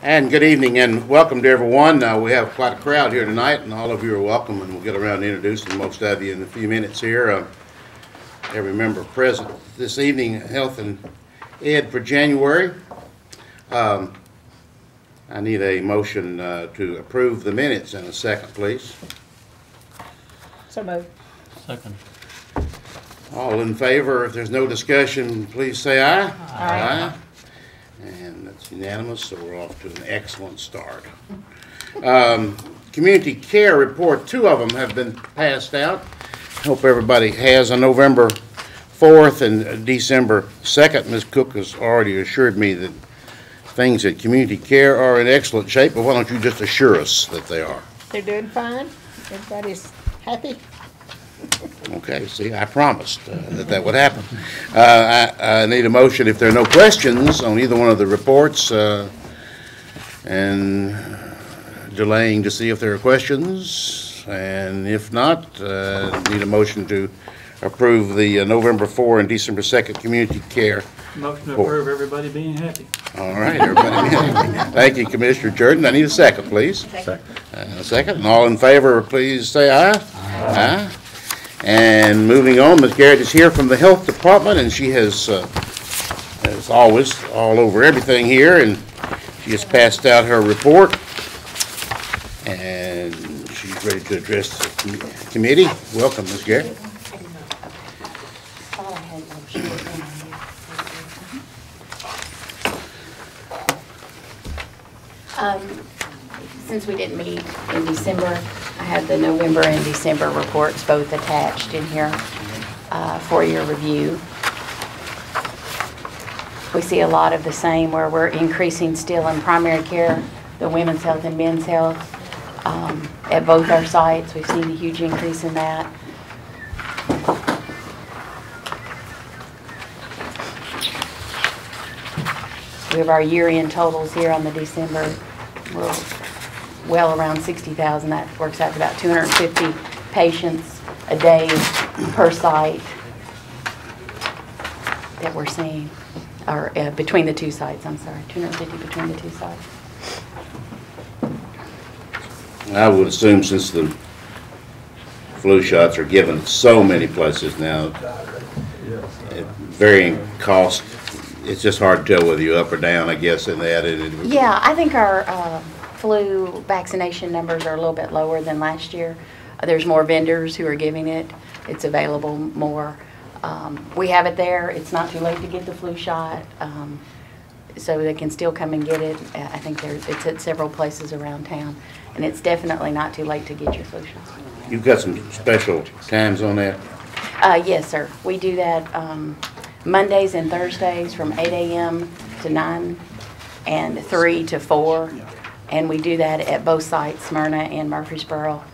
And good evening and welcome to everyone. We have quite a crowd here tonight, and all of you are welcome, and we'll get around to introducing most of you in a few minutes here. Every member present this evening, Health and Ed for January. I need a motion to approve the minutes in a second, please. So moved. Second. All in favor, if there's no discussion, please say aye. Aye. And that's unanimous, so we're off to an excellent start. Community care report, 2 of them have been passed out. Hope everybody has. On November 4th and December 2nd, Ms. Cook has already assured me that things at community care are in excellent shape, but why don't you just assure us that they are? They're doing fine. Everybody's happy. Okay, see, I promised that would happen. I need a motion if there are no questions on either one of the reports, and delaying to see if there are questions, and if not, need a motion to approve the November 4 and December 2nd community care. Motion to approve, everybody being happy. All right, everybody being happy. Thank you, Commissioner Jordan. I need a second, please. Second. A second, and all in favor, please say aye. Aye. And moving on, Ms. Garrett is here from the Health Department, and she has, as always, all over everything here, and she has passed out her report, and she's ready to address the committee. Welcome, Ms. Garrett. Since we didn't meet in December, I have the November and December reports both attached in here for your review. We see a lot of the same where we're increasing still in primary care, the women's health and men's health. At both our sites, we've seen a huge increase in that. We have our year-end totals here on the December. We're well around 60,000. That works out to about 250 patients a day per site that we're seeing, or between the 2 sites, I'm sorry, 250 between the 2 sites. I would assume since the flu shots are given at so many places now, at varying cost, it's just hard to tell whether you're up or down, I guess, in that. Yeah, I think our flu vaccination numbers are a little bit lower than last year. There's more vendors who are giving it. It's available more. We have it there. It's not too late to get the flu shot, so they can still come and get it. I think it's at several places around town, and it's definitely not too late to get your flu shot. You've got some special times on that? Yes, sir. We do that Mondays and Thursdays from 8 a.m. to 9 and 3 to 4. And we do that at both sites, Smyrna and Murfreesboro.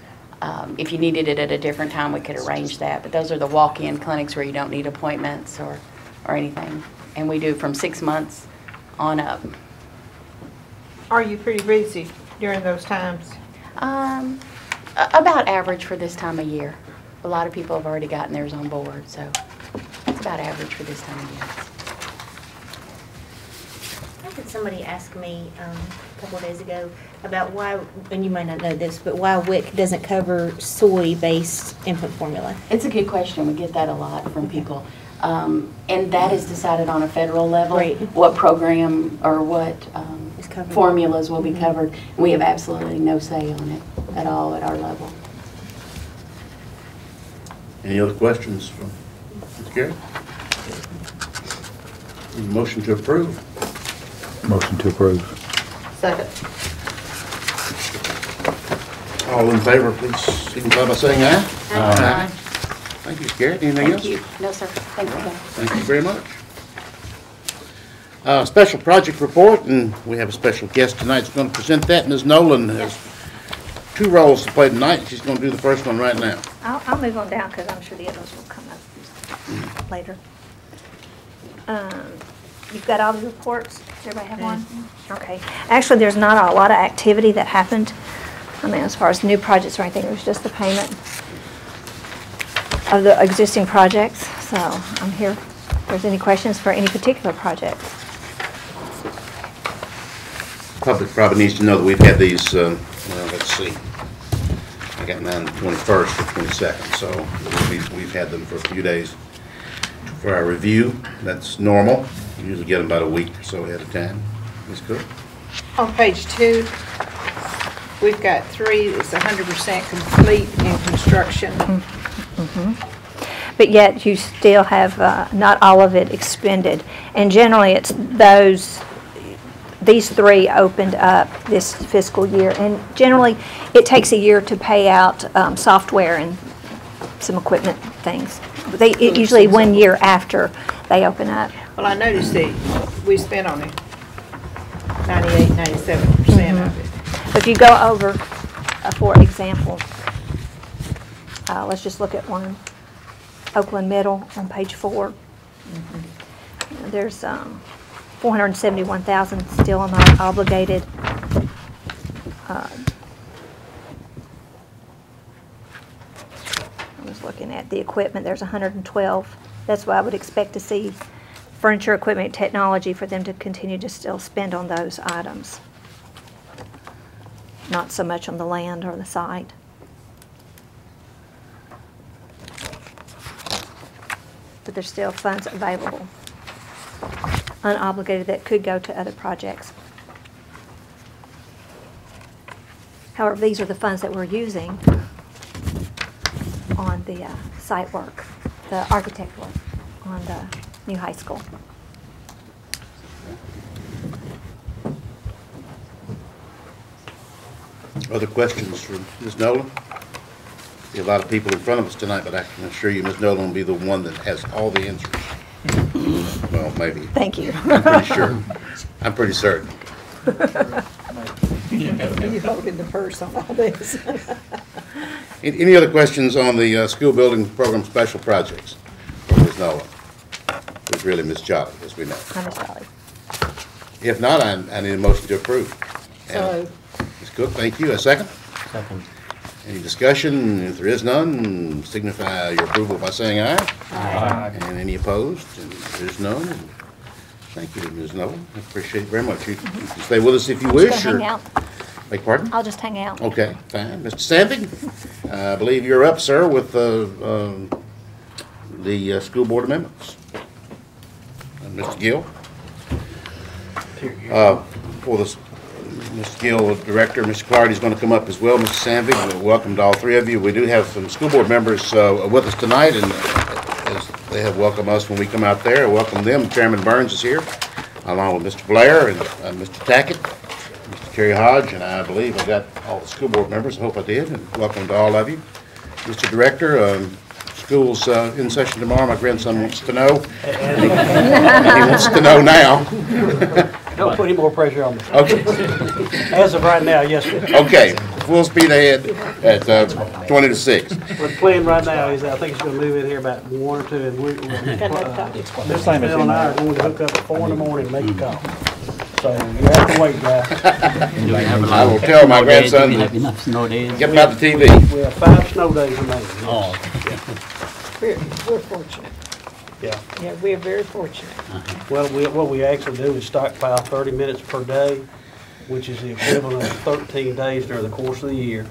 If you needed it at a different time, we could arrange that. But those are the walk-in clinics where you don't need appointments or anything. And we do from 6 months on up. Are you pretty busy during those times? About average for this time of year. A lot of people have already gotten theirs on board, so it's about average for this time of year. I had somebody ask me a couple of days ago about why, and you might not know this, but why WIC doesn't cover soy-based infant formula. It's a good question. We get that a lot from people. And that is decided on a federal level, Right. What program or what Is covered. formulas will be covered. We have absolutely no say on it at all at our level. Any other questions from Ms. Garrett? Motion to approve. Motion to approve. Second. All in favor, please signify by saying aye. Aye. Thank you, Ms. Garrett. Anything else? Thank you. No, sir. Thank you. Thank you very much. Special project report, and we have a special guest tonight who's going to present that. Ms. Nolan has 2 roles to play tonight. She's going to do the first one right now. I'll move on down because I'm sure the others will come up later. You've got all the reports. Does everybody have one? Okay. Actually, there's not a lot of activity that happened. I mean, as far as new projects or anything, it was just the payment of the existing projects. So I'm here if there's any questions for any particular project. public probably needs to know that we've had these, well, let's see. I got mine the 21st or 22nd, so we've had them for a few days for our review. That's normal. We usually get them about a week or so ahead of time. That's good. On page 2, we've got 3 that's 100% complete in construction. But yet you still have not all of it expended. And generally, it's these 3 opened up this fiscal year. And generally, it takes a year to pay out software and some equipment things. Usually 1 year after they open up. Well, I noticed that we spent on it 97% of it. If you go over, for example, let's just look at one, Oakland Middle on page 4. There's $471,000 still not obligated. I was looking at the equipment. There's 112. That's why I would expect to see furniture, equipment, technology for them to continue to still spend on those items. Not so much on the land or the site. But there's still funds available, unobligated, that could go to other projects. However, these are the funds that we're using on the site work, the architect work on the new high school. Other questions for Ms. Nolan? See a lot of people in front of us tonight, but I can assure you Ms. Nolan will be the one that has all the answers. Well, maybe. Thank you. I'm pretty sure. I'm pretty certain. You holding the purse on all this. Any other questions on the school building program special projects for Ms. Nolan? It's really Ms. Jolly, as we know. I'm Miss Dolly. If not, I need a motion to approve. So, Ms. Cook, thank you. A second? Second. Any discussion? If there is none, signify your approval by saying aye. Aye. And any opposed? And there's none. Thank you, Ms. Nolan. I appreciate it very much. You can stay with us if you wish. Just gonna hang or- out. Beg pardon? I'll just hang out. Okay, fine. Mr. Sandy, I believe you're up, sir, with the school board amendments. And Mr. Gill? For this, Mr. Gill, Director, Mr. Clardy is going to come up as well. Mr. Sandy, welcome to all 3 of you. We do have some school board members with us tonight, and as they have welcomed us when we come out there, I welcome them. Chairman Burns is here, along with Mr. Blair and Mr. Tackett, Mr. Kerry Hodge, and I believe I got all the school board members. I hope I did, and welcome to all of you. Mr. Director, school's in session tomorrow. My grandson wants to know. He wants to know now. Don't put any more pressure on me. Okay. As of right now, yes, sir. Okay, full speed ahead at 20 to 6. What the plan right now is, I think it's gonna move in here about 1 or 2, and we're, Mr. Bill and I are going to hook up at 4 in the morning and make a call. So you have to wait, guys. I will tell my grandson Do we to have enough snow days? get about the TV. We have 5 snow days remaining. Oh, we're fortunate. Yeah. Yeah, we're very fortunate. Well, what we actually do is stockpile 30 minutes per day, which is the equivalent of 13 days during the course of the year.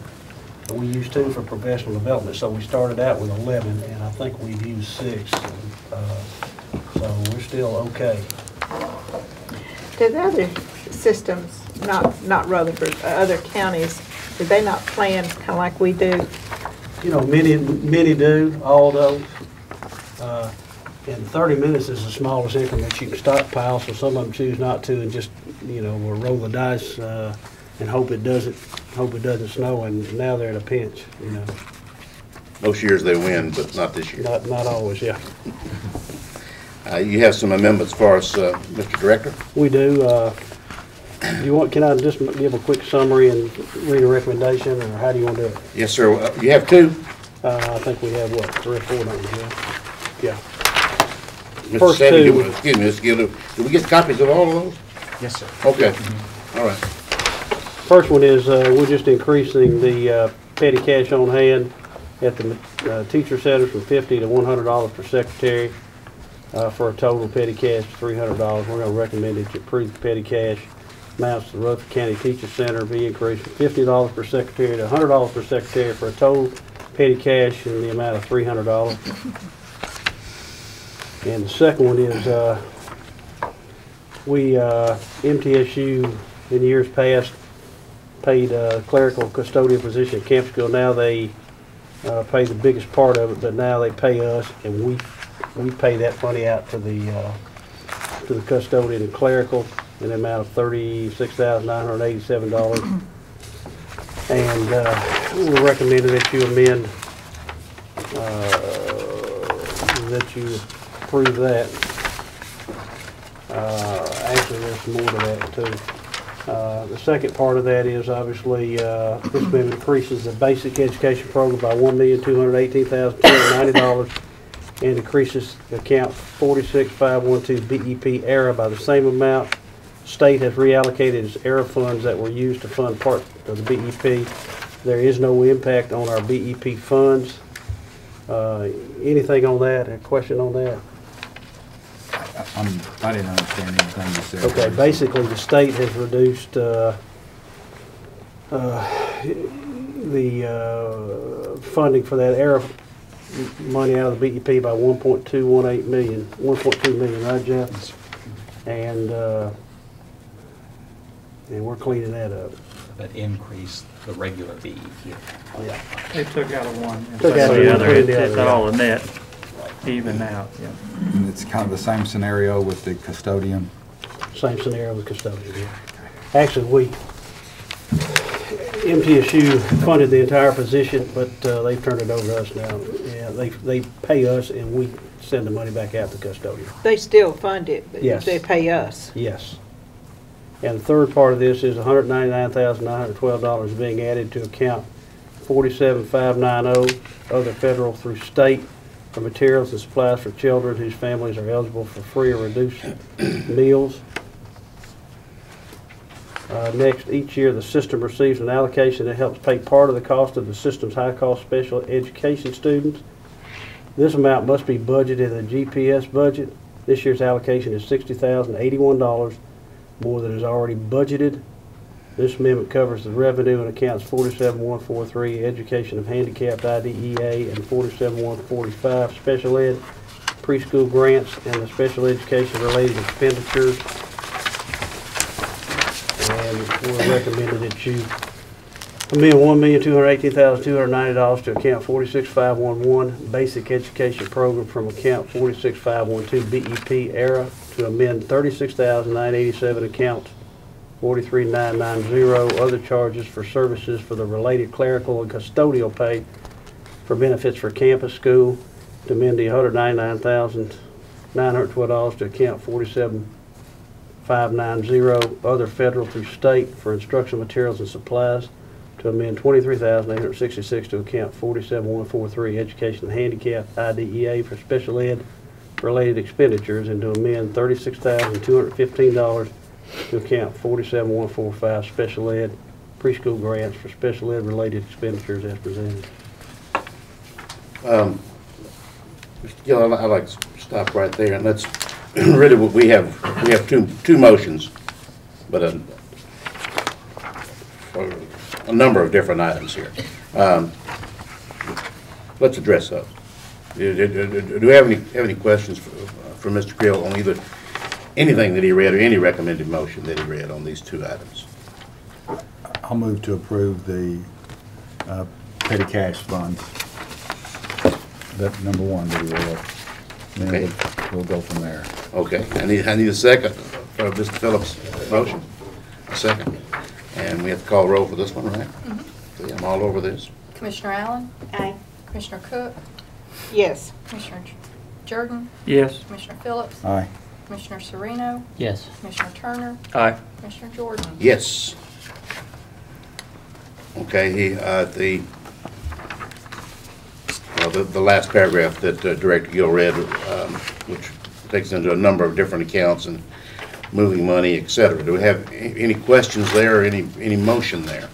And we use 2 for professional development. So we started out with 11, and I think we've used 6. So we're still okay. Did other systems, not Rutherford, other counties, did they not plan kind of like we do? You know, many do, all those. And 30 minutes is the smallest increment you can stockpile, so some of them choose not to and just, you know, will roll the dice and hope it doesn't snow, and now they're at a pinch, you know. Most years they win, but not this year. Not always, yeah. You have some amendments for us, Mr. Director? We do. Can I just give a quick summary and read a recommendation, or how do you want to do it? Yes, sir. You have 2? I think we have, what, 3 or 4, don't we? Yeah. Mr. First Sandy, 2. excuse me, Mr. Gill, do we get copies of all of those? Yes, sir. Okay, all right. First one is, we're just increasing the petty cash on hand at the teacher centers from $50 to $100 per secretary, for a total petty cash of $300. We're going to recommend that you approve the petty cash amounts to the Rutherford County Teacher Center be increased from $50 per secretary to $100 per secretary for a total petty cash in the amount of $300. And the second one is, MTSU in years past paid clerical custodial position at camp school. Now they pay the biggest part of it, but now they pay us, and we pay that money out to the custodian and clerical in the amount of $36,987. And we're recommending that you amend, that you approve that. Actually, there's more to that too. The second part of that is obviously this amendment increases the basic education program by $1,218,290 and increases the account 46512 BEP ERA by the same amount. State has reallocated its ERA funds that were used to fund part of the BEP. There is no impact on our BEP funds. Anything on that? A question on that? I didn't understand anything you said. Okay, basically the state has reduced the funding for that ERA money out of the BEP by 1.2 million, right, Jeff? And we're cleaning that up. But increase the regular BEP. Yeah. They took out of one. Took out of the one, other. put in the It's other, all a net, even out, yeah. And it's kind of the same scenario with the custodian. Same scenario with custodian, yeah. Actually, MTSU funded the entire position, but they've turned it over to us now. Yeah, they pay us and we send the money back out to custodian. They still fund it, but Yes. they pay us. Yes. And the third part of this is $199,912 being added to account 47590, other federal through state, for materials and supplies for children whose families are eligible for free or reduced meals. Next, each year the system receives an allocation that helps pay part of the cost of the system's high-cost special education students. This amount must be budgeted in the GPS budget. This year's allocation is $60,081, more than is already budgeted. This amendment covers the revenue and accounts 47143, Education of Handicapped IDEA, and 47145, Special Ed preschool grants and the special education related expenditures. And we're recommending that you amend $1,218,290 to account 46511, Basic Education Program, from account 46512 BEP ERA to amend 36,987 account 43990, other charges for services for the related clerical and custodial pay for benefits for campus school to amend the $199,912 to account 47590, other federal through state for instructional materials and supplies to amend $23,866 to account 47143, Education of Handicapped IDEA for special ed related expenditures, and to amend $36,215 to account 47145, Special Ed preschool grants for special ed related expenditures as presented. Mr. Gill, I'd like to stop right there, and let's really we have two motions, but a number of different items here. Let's address those. Do we have any questions for Mr. Gill on either anything that he read or any recommended motion that he read on these two items? I'll move to approve the petty cash funds. That number one that he read. Then Okay. we'll go from there. Okay, I need a second for Mr. Phillips' motion. A second. And we have to call roll for this one, right? See, I'm all over this. Commissioner Allen? Aye. Commissioner Cook? Yes. Commissioner Jordan? Yes. Commissioner Phillips? Aye. Commissioner Sereno? Yes. Commissioner Turner? Aye. Commissioner Jordan? Yes. Okay, the last paragraph that Director Gill read, which takes into a number of different accounts and moving money, et cetera. Do we have any questions there or any motion there?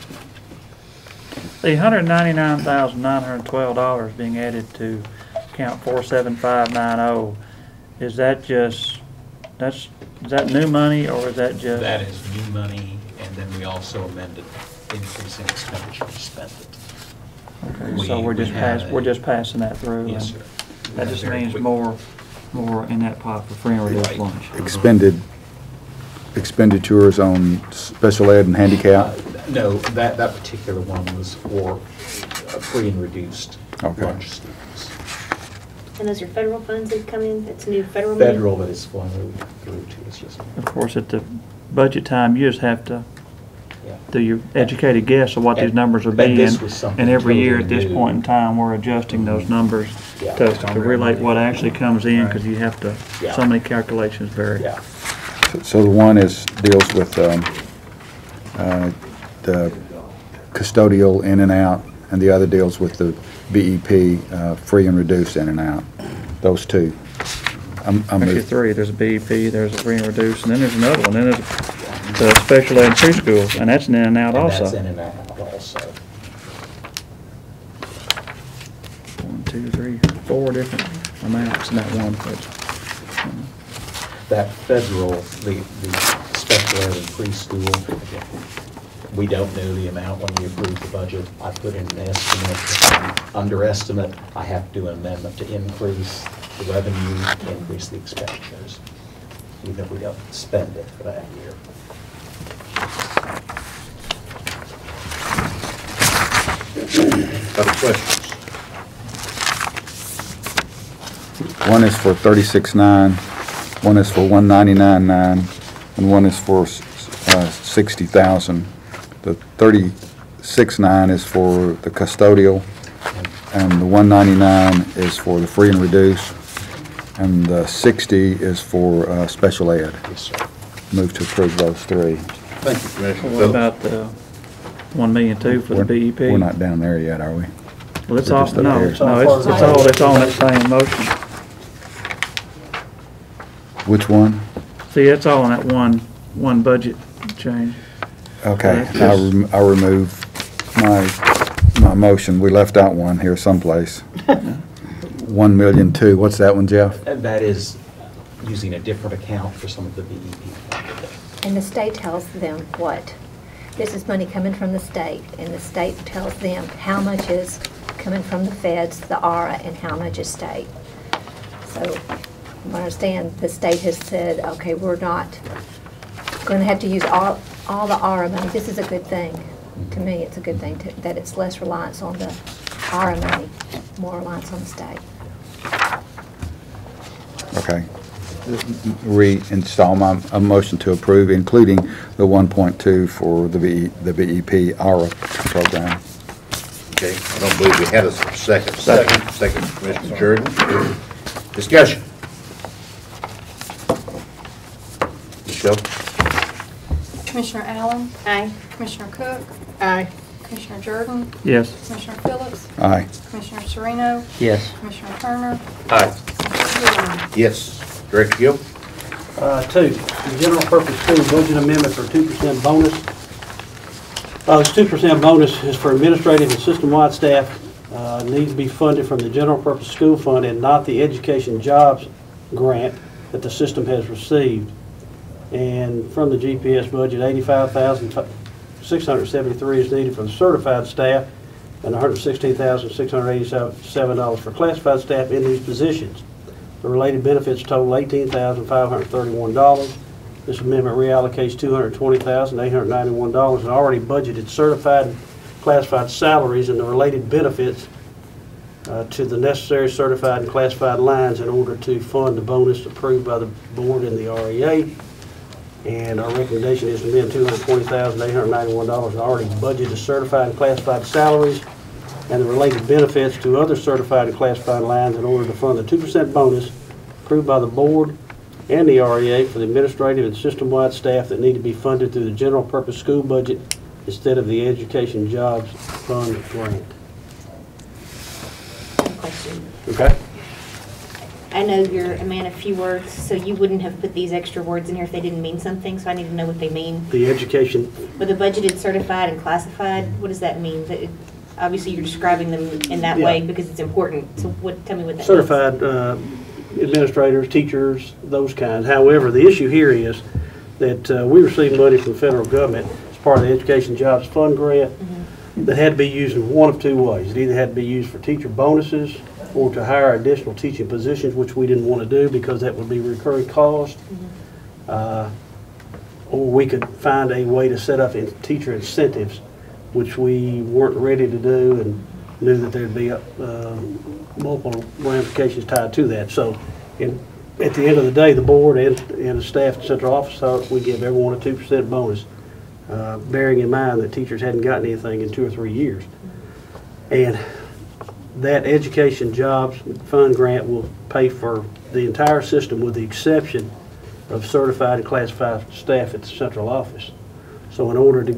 The $199,912 being added to account 47590, is that just is that new money or is that just? That is new money, and then we also amended increasing expenditure to spend it. Okay, so we're just passing that through? Yes, and sir. That just Very means quick. more in that pot for free and reduced Right. lunch. Expenditures on special ed and handicap? No, that particular one was for free and reduced Okay. lunch students. And those are federal funds that come in, that's new federal money? Federal that is flowing through to us, yes. Of course, at the budget time, you just have to Yeah. do your educated guess of what these And- numbers are and being. this was something And every year at totally this new. point in time, we're adjusting those numbers Yeah. to relate what actually comes in, because you have to, Yeah. so many calculations vary. Yeah. So the one deals with the custodial in and out, and the other deals with the BEP, free and reduced in and out. Those two. I'm Actually, three. There's a BEP, there's a free and reduced, and then there's another one. Then there's the special ed and preschool, and that's in and out And also. that's in and out also. 1, 2, 3, 4 different amounts in that one page. That federal, the special ed and preschool, again, we don't know the amount when we approve the budget. I put in an estimate. If I'm underestimate, I have to do an amendment to increase the revenue, increase the expenditures, even if we don't spend it for that year. Other questions? One is for 36.9, one is for 199.9, and one is for 60,000. The 36.9 is for the custodial, and the 199 is for the free and reduced, and the 60 is for special ed. Yes, sir. Move to approve those three. Thank you, Commissioner What Phillips. about the 1,000,002 for the BEP? We're not down there yet, are we? Well, it's we're all, just up no, here. it's on that same motion. Which one? See, it's all in that one budget change. Okay, Yeah, I remove my motion. We left out one here someplace. 1,000,002. What's that one, Jeff? And that is using a different account for some of the BEP funding. And the state tells them what? This is money coming from the state, and the state tells them how much is coming from the feds, the ARA, and how much is state. So, I understand the state has said, okay, we're not going to have to use all the ARA money. This is a good thing. To me, it's a good thing that it's less reliance on the ARA money, more reliance on the state. Okay. Reinstall a motion to approve, including the 1.2 for the BEP ARA program. Okay, I don't believe we had a second. Second, Commissioner Jordan. Discussion. Michelle? Commissioner Allen, Aye. Commissioner Cook, Aye. Commissioner Jordan, Yes. Commissioner Phillips, Aye. Commissioner Sereno, Yes. Commissioner Turner, Aye. Commissioner Blair. Yes. Director Gill? Two, the general purpose school budget amendment for 2% bonus. This 2% bonus is for administrative and system-wide staff, needs to be funded from the general purpose school fund and not the education jobs grant that the system has received. And from the GPS budget, $85,673 is needed for the certified staff and $116,687 for classified staff in these positions. The related benefits total $18,531. This amendment reallocates $220,891 in already budgeted certified and classified salaries and the related benefits to the necessary certified and classified lines in order to fund the bonus approved by the board and the REA. And our recommendation is to amend $220,891 in already budgeted certified and classified salaries and the related benefits to other certified and classified lines in order to fund the 2% bonus approved by the board and the REA for the administrative and system-wide staff that need to be funded through the general purpose school budget instead of the education jobs fund grant. Question. Okay? I know you're a man of few words, so you wouldn't have put these extra words in here if they didn't mean something, so I need to know what they mean. The education, With the budgeted, certified, and classified, what does that mean? Obviously, you're describing them in that Yeah. way because it's important, so tell me what that means. certified administrators, teachers, those kinds. However, the issue here is that we receive money from the federal government as part of the Education Jobs Fund grant that had to be used in one of two ways. It either had to be used for teacher bonuses or to hire additional teaching positions, which we didn't want to do because that would be recurring cost. Or we could find a way to set up teacher incentives, which we weren't ready to do and knew that there'd be multiple ramifications tied to that. So at the end of the day, the board and the staff at central office thought we'd give everyone a 2% bonus, bearing in mind that teachers hadn't gotten anything in 2 or 3 years. And that Education Jobs Fund grant will pay for the entire system with the exception of certified and classified staff at the central office. So in order to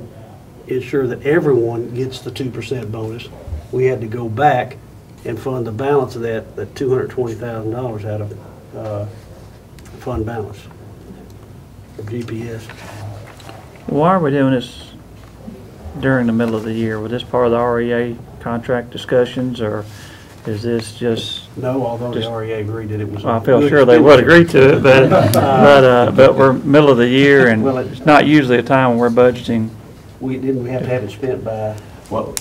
ensure that everyone gets the 2% bonus, we had to go back and fund the balance of that $220,000 out of fund balance of GPS. Why are we doing this during the middle of the year? Was this part of the REA contract discussions, or is this just? No, although the REA agreed that it was. I feel sure they would agree to it, but we're middle of the year, and Well, it's not usually a time when we're budgeting. We have to have it spent by. Well,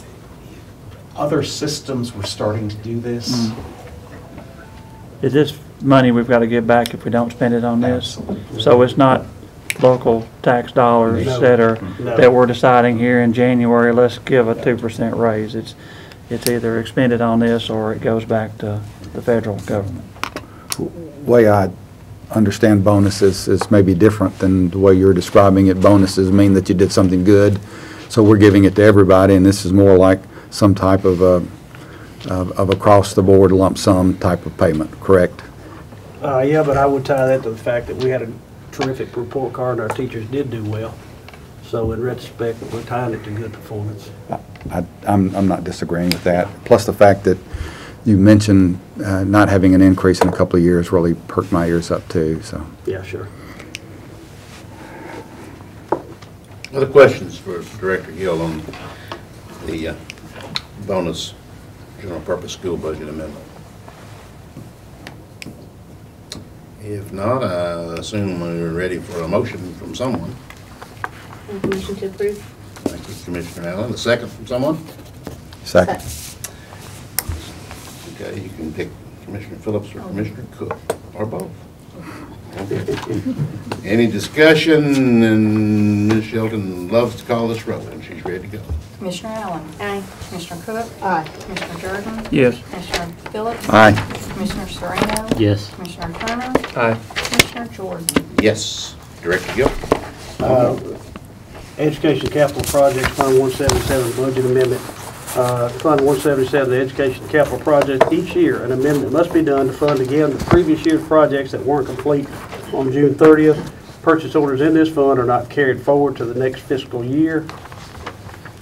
other systems were starting to do this. Is this money we've got to give back if we don't spend it on this? Absolutely. So it's not local tax dollars No. that we're deciding here in January, let's give a 2% raise. It's either expended on this or it goes back to the federal government. Way I understand bonuses is maybe different than the way you're describing it. Bonuses mean that you did something good, so we're giving it to everybody, and this is more like some type of across-the-board lump sum type of payment, correct? Yeah, but I would tie that to the fact that we had a terrific report card and our teachers did do well. So in retrospect, we're tying it to good performance. I'm not disagreeing with that. Plus the fact that you mentioned not having an increase in a couple of years really perked my ears up too, so. Yeah, sure. Other questions for Director Gill on the bonus general purpose school budget amendment? If not, I assume we're ready for a motion from someone. Motion to approve. Thank you, Commissioner Allen. A second from someone? Second. Okay, you can pick Commissioner Phillips or Commissioner Cook, or both. Any discussion? And Ms. Shelton loves to call this roll, and she's ready to go. Commissioner Allen. Aye. Commissioner Cook. Aye. Commissioner Jordan. Yes. Commissioner Phillips. Aye. Commissioner Serrano. Yes. Commissioner Turner. Aye. Commissioner Jordan. Yes. Director Gill? Education Capital Projects, Fund 177 budget amendment. Fund 177, the Education Capital Project, each year an amendment must be done to fund again the previous year's projects that weren't complete on June 30th. Purchase orders in this fund are not carried forward to the next fiscal year.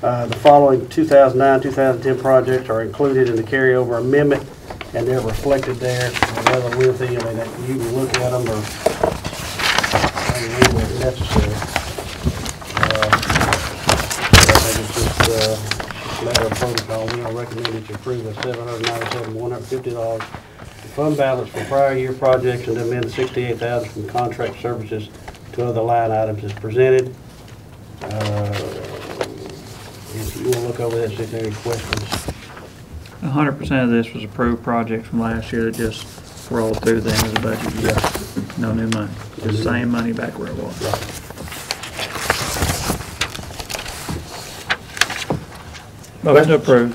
The following 2009-2010 projects are included in the carryover amendment, and they're reflected there. Rather lengthy, I mean, you can look at them or read them if necessary. I think it's just a matter of protocol. We don't recommend that you approve the $797,150 fund balance for prior year projects and amend the $68,000 from contract services to other line items as presented. If you want to look over that, see if there are any questions. 100% of this was approved project from last year that just rolled through the end of the budget year. No new money, just same money back where it was. Motion to approve,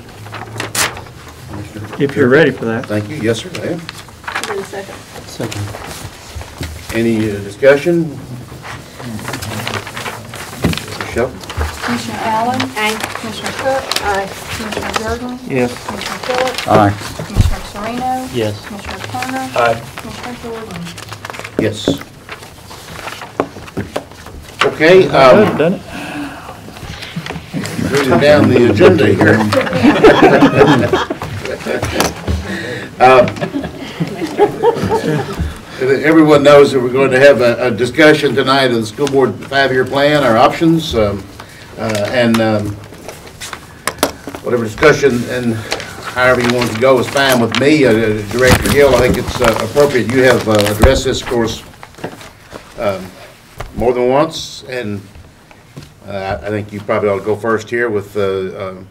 if you're ready for that. Thank you. Yes, sir, I am. Wait a second. Second. Any discussion? Michelle? Commissioner Allen. Aye. Commissioner Cook. Aye. Commissioner Jordan. Yes. Commissioner Phillips. Aye. Commissioner Serrano. Yes. Commissioner Turner. Aye. Commissioner Jordan. Yes. Okay, Good, doesn't it? moving down the agenda here. Everyone knows that we're going to have a discussion tonight of the school board 5-year plan, our options, and whatever discussion and however you want to go is fine with me. Director Hill, I think it's appropriate. You have addressed this, of course, more than once, and I think you probably ought to go first here with the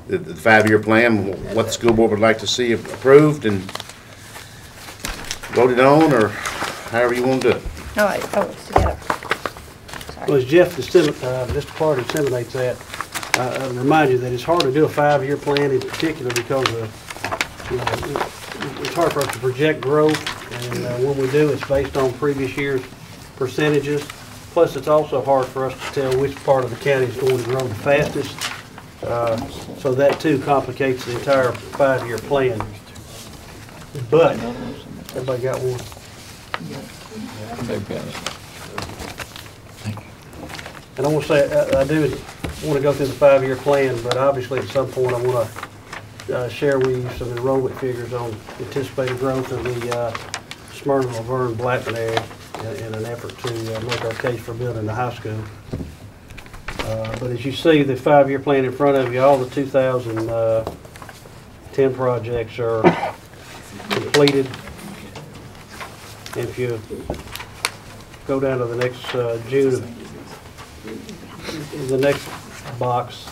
5-year plan, what the school board would like to see approved and voted on, or however you want to do it. All right, it's together. Well, as Jeff, Mr. Carter disseminates that, I remind you that it's hard to do a 5-year plan in particular because it's hard for us to project growth, and when we do, it's based on previous year's percentages. Plus, it's also hard for us to tell which part of the county is going to grow the fastest. So that too complicates the entire 5-year plan. But, everybody got one? And I want to say, I do want to go through the 5-year plan, but obviously at some point I want to share with you some enrollment figures on anticipated growth of the Smyrna, Laverne, Blackman area in an effort to make our case for building the high school. But as you see, the 5-year plan in front of you, all the 2010 projects are completed. If you go down to the next June, the next box,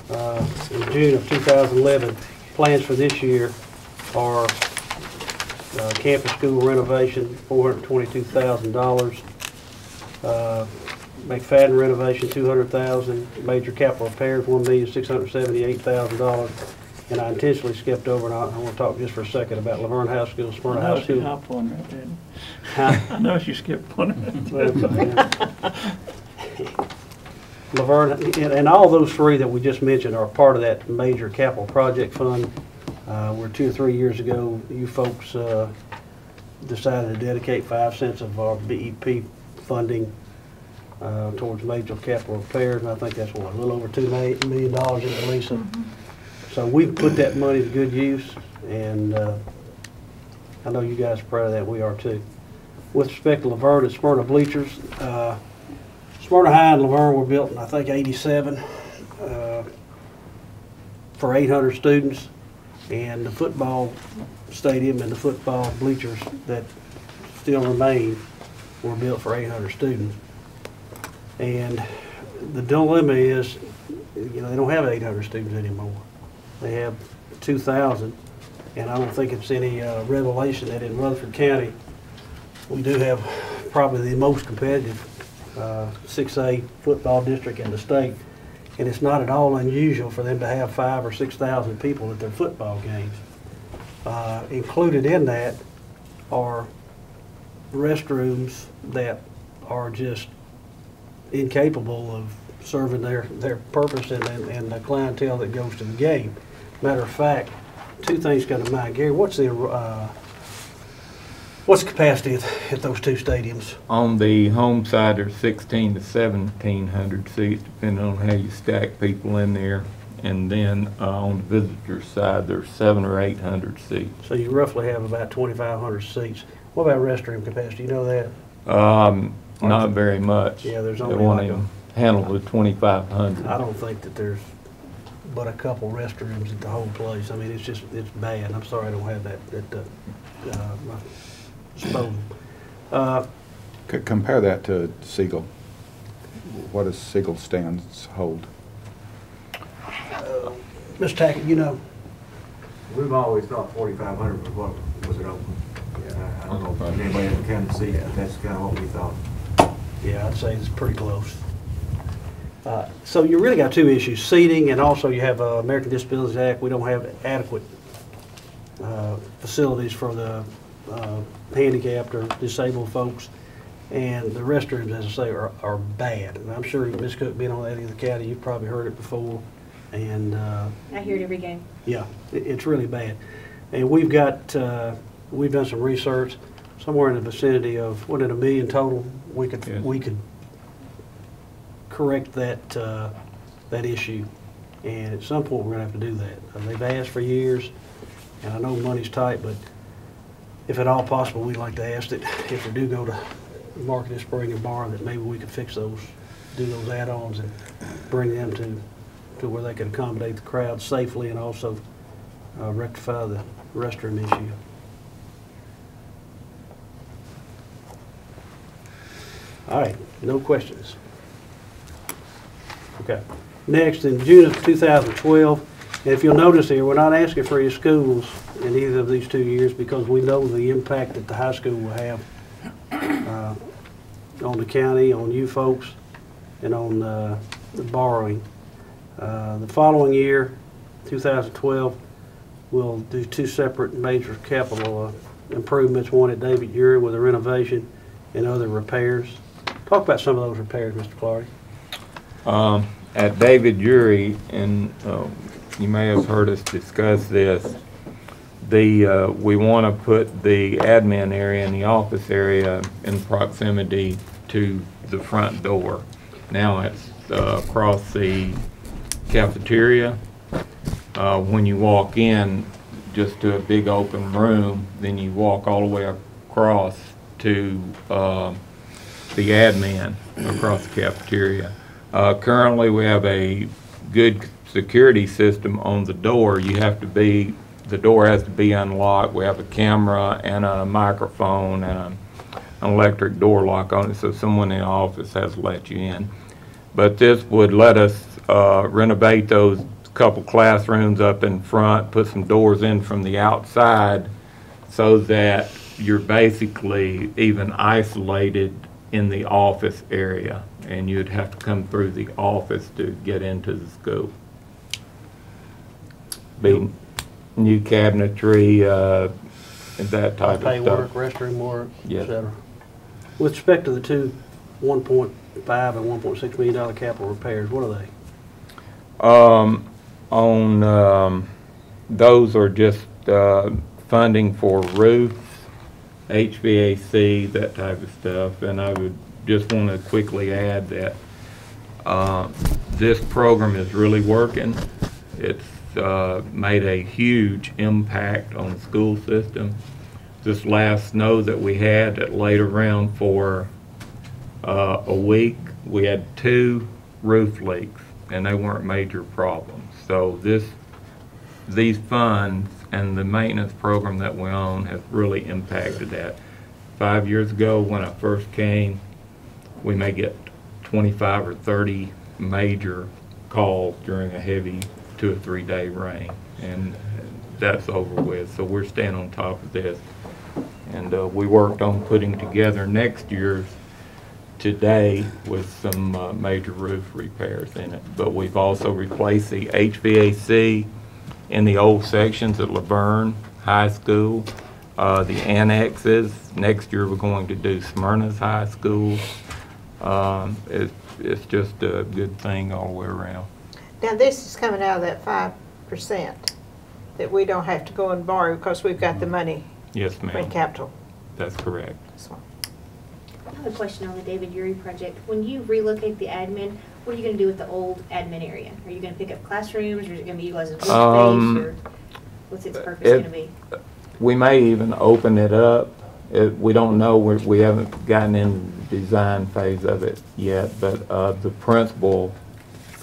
in June of 2011, plans for this year are campus school renovation, $422,000. McFadden renovation, $200,000. Major capital repairs, $1,678,000. And I intentionally skipped over, and I want to talk just for a second about Laverne High School, Smyrna High School. I know you skipped one. Laverne, and all those three that we just mentioned are part of that major capital project fund. Where 2 or 3 years ago, you folks decided to dedicate 5 cents of our BEP funding towards major capital repairs, and I think that's what, a little over $2 million in Lisa. So we've put that money to good use, and I know you guys are proud of that. We are too. With respect to Laverne and Smyrna bleachers, Smyrna High and Laverne were built in, I think, '87 for 800 students, and the football stadium and the football bleachers that still remain were built for 800 students. And the dilemma is, they don't have 800 students anymore. They have 2,000, and I don't think it's any revelation that in Rutherford County, we do have probably the most competitive 6A football district in the state, and it's not at all unusual for them to have 5,000 or 6,000 people at their football games. Included in that are restrooms that are just incapable of serving their purpose and the clientele that goes to the game. Matter of fact, 2 things come to mind. Gary, what's the capacity at those 2 stadiums? On the home side, there's 1,600 to 1,700 seats, depending on how you stack people in there. And then on the visitor side, there's 700 or 800 seats. So you roughly have about 2,500 seats. What about restroom capacity? You know that? Not very much. Yeah, there's They only want like to handle the 2,500. I don't think that there's but a couple restrooms at the whole place. I mean, it's bad. I'm sorry I don't have that my disposal. Compare that to Siegel. What does Siegel stands hold? Mr. Tackett, you know. We've always thought 4,500 was what was it open. Yeah, I don't know if anybody ever come to see it, but that's kind of what we thought. Yeah, I'd say it's pretty close. So you really got 2 issues, seating, and also you have American Disabilities Act. We don't have adequate facilities for the handicapped or disabled folks. And the restrooms, as I say, are bad. And I'm sure Ms. Cook, being on that end of the county, you've probably heard it before. And I hear it every game. yeah, it's really bad. And we've got, we've done some research, somewhere in the vicinity of, what, $1 million total? We could correct that that issue, and at some point we're going to have to do that. They've asked for years, and I know money's tight, but if at all possible, we'd like to ask that if we do go to Market and Spring and Bar, that maybe we could fix those, do those add-ons and bring them to where they can accommodate the crowd safely and also rectify the restroom issue. All right, no questions. Okay. Next, in June of 2012, and if you'll notice here, we're not asking for your schools in either of these 2 years because we know the impact that the high school will have on the county, on you folks, and on the borrowing. The following year, 2012, we'll do 2 separate major capital improvements, one at David Urey with a renovation and other repairs. Talk about some of those repairs, Mr. Clardy. At David Urey, and you may have heard us discuss this, we want to put the admin area and the office area in proximity to the front door. Now it's across the cafeteria. When you walk in just to a big open room, then you walk all the way across to the admin across the cafeteria. Currently, we have a good security system on the door. The door has to be unlocked. We have a camera and a microphone and an electric door lock on it, so someone in the office has to let you in. But this would let us renovate those couple classrooms up in front, put some doors in from the outside so that you're basically even isolated in the office area, and you'd have to come through the office to get into the school. Be new cabinetry, and that type of Pay stuff. work, restroom work, Yes. et cetera. With respect to the two $1.5 and $1.6 million capital repairs, what are they? Those are just funding for roofs, HVAC, that type of stuff. And I would just want to quickly add that this program is really working. It's made a huge impact on the school system. This last snow that we had that laid around for a week, we had 2 roof leaks, and they weren't major problems. So these funds and the maintenance program that we own has really impacted that. 5 years ago, when I first came, we may get 25 or 30 major calls during a heavy 2 or 3 day rain, and that's over with. So we're staying on top of this. And we worked on putting together next year's today with some major roof repairs in it. But we've also replaced the HVAC in the old sections at Laverne High School, the annexes. Next year we're going to do Smyrna's High School. It's just a good thing all the way around. Now, this is coming out of that 5% that we don't have to go and borrow because we've got the money Yes, for ma'am. capital. That's correct. I have a question on the David Urey project. When you relocate the admin, what are you going to do with the old admin area? Are you going to pick up classrooms, or is it going to be utilized as booth space, or what's its purpose going to be? We may even open it up. We don't know. We haven't gotten in the design phase of it yet, but the principal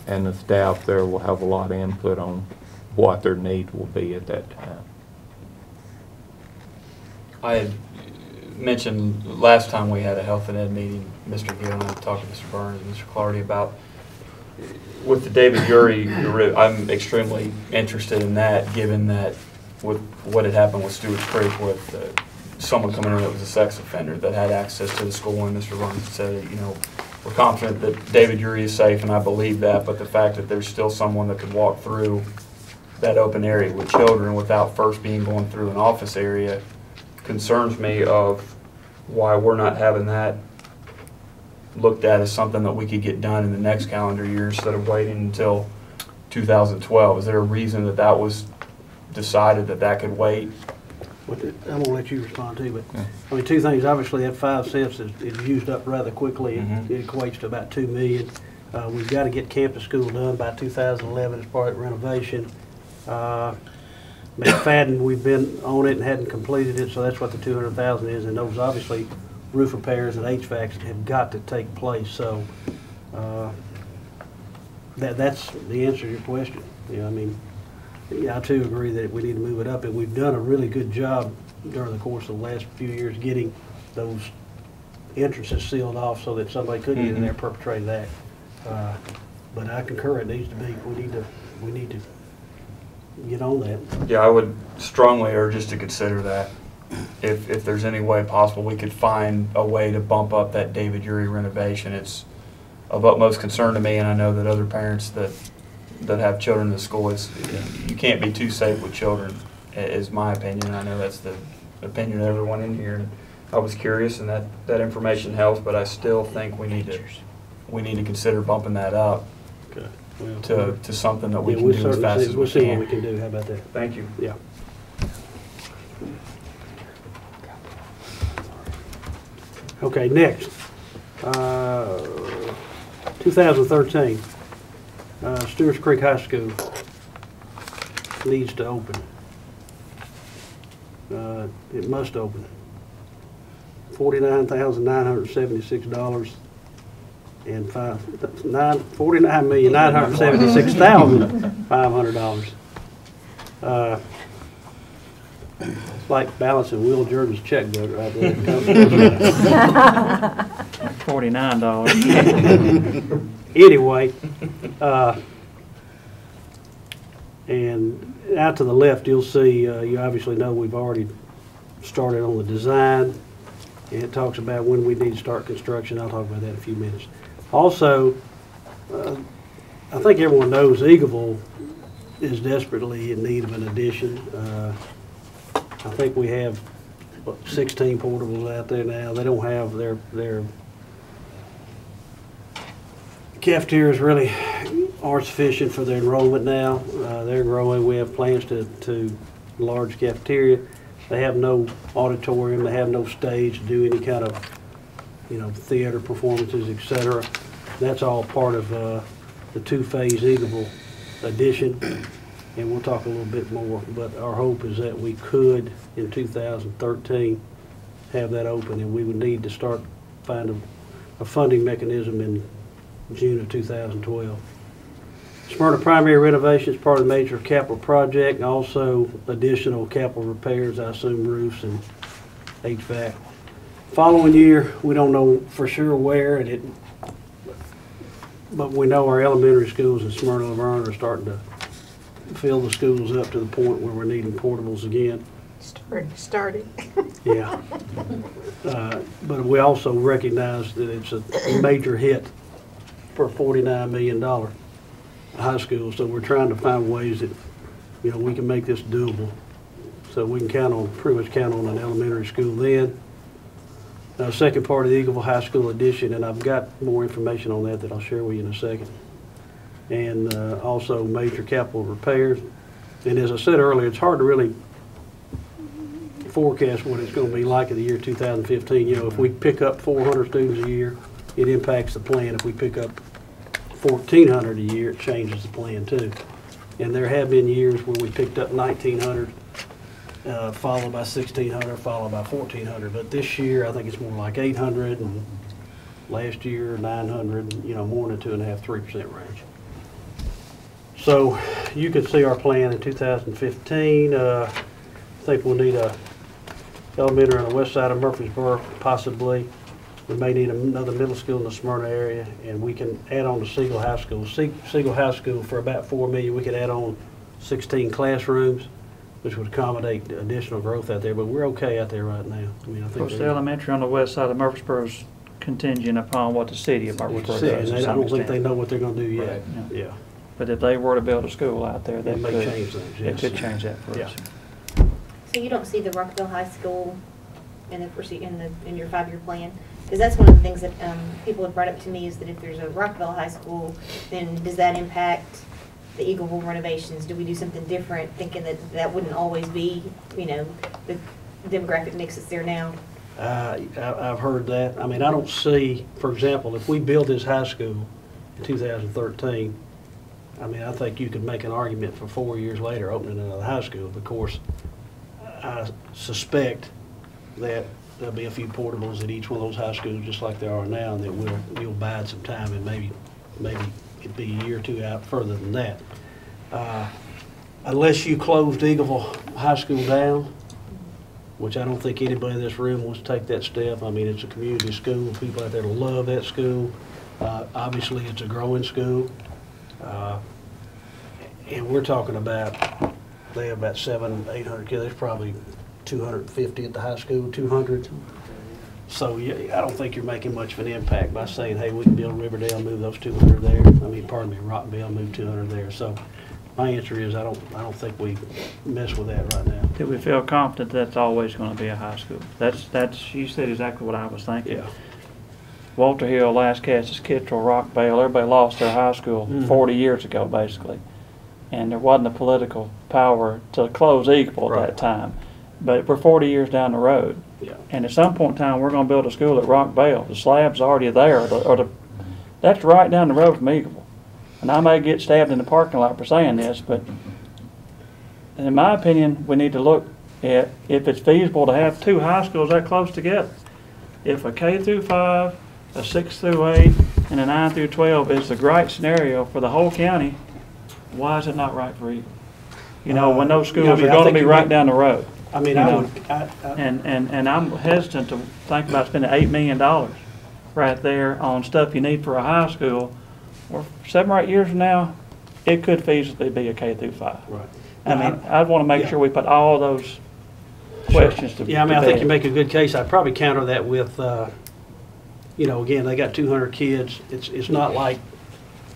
and the staff there will have a lot of input on what their needs will be at that time. I had mentioned last time we had a health and ed meeting, Mr. Gill and I talked to Mr. Burns and Mr. Clardy about with the David Urey, I'm extremely interested in that, given that with what had happened with Stewart's Creek with someone coming in that was a sex offender that had access to the school, and Mr. Burns said, you know, we're confident that David Urey is safe, and I believe that, but the fact that there's still someone that could walk through that open area with children without first being going through an office area concerns me of why we're not having that looked at as something that we could get done in the next calendar year instead of waiting until 2012. Is there a reason that that was decided that that could wait? I'm going to let you respond to, but I mean, 2 things. Obviously, that 5 cents is used up rather quickly. It equates to about $2 million. We've got to get campus school done by 2011 as part of the renovation. McFadden, we've been on it and hadn't completed it, so that's what the $200,000 is. And those obviously roof repairs and HVACs have got to take place. So that's the answer to your question. You know, I mean, yeah, I too agree that we need to move it up, and we've done a really good job during the course of the last few years getting those entrances sealed off so that somebody could get in there and perpetrate that. But I concur, it needs to be, we need to get on that. Yeah, I would strongly urge us to consider that. If there's any way possible, we could find a way to bump up that David Urey renovation. It's of utmost concern to me, and I know that other parents that have children in the school, you can't be too safe with children, is my opinion. And I know that's the opinion of everyone in here. And I was curious, and that information helps, but I still think we need to consider bumping that up to something that we can do as fast as we can. We'll see what we can do. How about that? Thank you. Yeah. Okay, next. 2013, Stewart's Creek High School needs to open. It must open. $49,976 and $49,976,500. It's like balancing Will Jordan's checkbook right there. $49. Anyway, and out to the left, you'll see, you obviously know we've already started on the design. And it talks about when we need to start construction. I'll talk about that in a few minutes. Also, I think everyone knows Eagleville is desperately in need of an addition. I think we have 16 portables out there now. They don't have their cafeterias really aren't sufficient for their enrollment now. They're growing. We have plans to large cafeteria. They have no auditorium. They have no stage to do any kind of, theater performances, etc. That's all part of the two-phase Eagleville addition, and we'll talk a little bit more. But our hope is that we could, in 2013, have that open, and we would need to start finding a funding mechanism in June of 2012. Smyrna primary renovation is part of the major capital project, and also additional capital repairs, I assume roofs and HVAC. Following year, we don't know for sure where, but we know our elementary schools in Smyrna and Laverne are starting to fill the schools up to the point where we're needing portables again. Started. Yeah. But we also recognize that it's a major hit for a $49 million high school, so we're trying to find ways that, we can make this doable. So we can pretty much count on an elementary school then. Second part of the Eagleville High School addition, and I've got more information on that I'll share with you in a second. And also major capital repairs. And as I said earlier, it's hard to really forecast what it's going to be like in the year 2015. If we pick up 400 students a year, it impacts the plan. If we pick up 1,400 a year, it changes the plan too. And there have been years where we picked up 1,900, followed by 1,600, followed by 1,400. But this year, I think it's more like 800, and last year 900. More than 2.5–3% range. So you can see our plan in 2015. I think we'll need a elementary on the west side of Murfreesboro, possibly. We may need another middle school in the Smyrna area, and we can add on to Siegel High School. Siegel High School, for about $4 million, we could add on 16 classrooms, which would accommodate additional growth out there. But we're okay out there right now. I think of course, the elementary on the west side of Murfreesboro is contingent upon what the city of Murfreesboro does. I don't think they know what they're going to do yet. Right. Yeah. But if they were to build a school out there, that may change things. It could change that for us. So you don't see the Rockville High School in your 5-year plan? Because that's one of the things that people have brought up to me, is that if there's a Rockville High School, then does that impact the Eagleville renovations? Do we do something different, thinking that wouldn't always be, the demographic mix that's there now? I've heard that. I don't see, for example, if we build this high school in 2013, I think you could make an argument for 4 years later opening another high school. Of course, I suspect that there'll be a few portables at each one of those high schools, just like there are now, and that we'll bide some time, and maybe it'd be a year or two out further than that. unless you closed Eagleville High School down, which I don't think anybody in this room wants to take that step. I mean, it's a community school. People out there love that school. Obviously, it's a growing school. And we're talking about, they have about 700-800 kids. There's probably 250 at the high school, 200. So yeah, I don't think you're making much of an impact by saying, hey, we can build Riverdale, move those 200 there. I mean, pardon me, Rockville, move 200 there. So my answer is I don't think we mess with that right now. Do we feel confident that's always going to be a high school? That's you said exactly what I was thinking. Yeah. Walter Hill, Lascassas, Kittrell, Rockvale, everybody lost their high school 40 years ago, basically. And there wasn't the political power to close Eagleville at that time. But we're 40 years down the road. Yeah. And at some point in time, we're going to build a school at Rockvale. The slab's already there. That's right down the road from Eagleville. And I may get stabbed in the parking lot for saying this, but in my opinion, we need to look at if it's feasible to have two high schools that close together. If a K through 5, a 6 through 8, and a 9 through 12 is the great scenario for the whole county, why is it not right for Eagle? You know, when those schools are going to be right down the road. I mean, And I'm hesitant to think about spending $8 million right there on stuff you need for a high school. Or 7 or 8 years from now, it could feasibly be a K through 5. Right. I mean, I'd want to make sure we put all those questions to Yeah, I mean, to I think bed. you make a good case. I'd probably counter that with, you know, again, they got 200 kids. It's not like,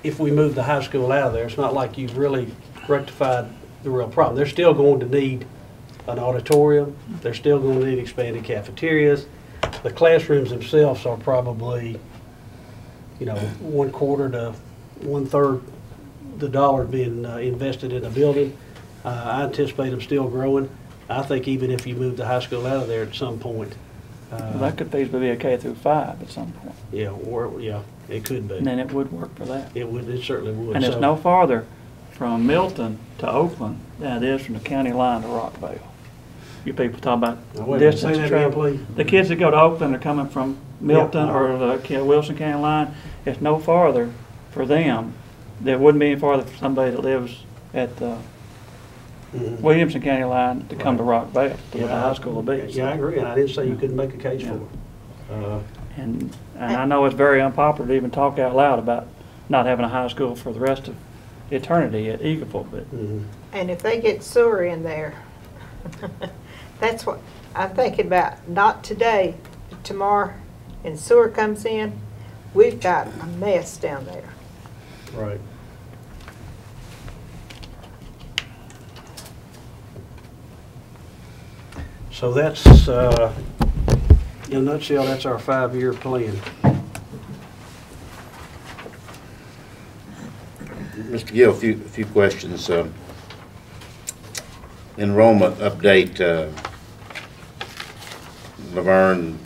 if we move the high school out of there, it's not like you've really rectified the real problem. They're still going to need an auditorium. They're still going to need expanded cafeterias. The classrooms themselves are probably, you know, 1/4 to 1/3 the dollar being invested in a building. I anticipate them still growing. I think even if you move the high school out of there at some point. Well, that could feasibly be a K through 5 at some point. Yeah, or, yeah, it could be. And then it would work for that. It would, it certainly would. And it's So- no farther from Milton to Oakland than it is from the county line to Rockvale. You people talk about Now, wait a minute, distance say that travel. again, please. The kids that go to Oakland are coming from Milton Yeah. or the Wilson County line. It's no farther for them. There wouldn't be any farther for somebody that lives at the Mhm. Williamson County line to come to Rockvale, to where the Yeah, high school will be. Yeah, I agree, and I didn't say you couldn't make a case Yeah. for it. And I know it's very unpopular to even talk out loud about not having a high school for the rest of eternity at Eagleville, but And if they get sewer in there, that's what I'm thinking about. Not today, but tomorrow, and sewer comes in, we've got a mess down there. Right. So that's, in a nutshell, that's our 5-year plan. Mr. Gill, a few questions. Enrollment update, Laverne,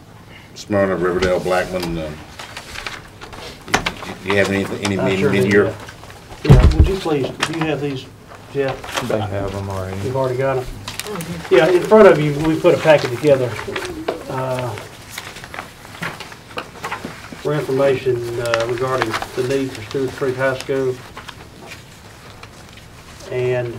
Smyrna, Riverdale, Blackman. Do you have any I sure do, mid-year? yeah. Yeah, would you please, do you have these, Jeff? They have them already. You've already got them? Yeah, in front of you, we put a packet together for information regarding the need for Stewart Creek High School. And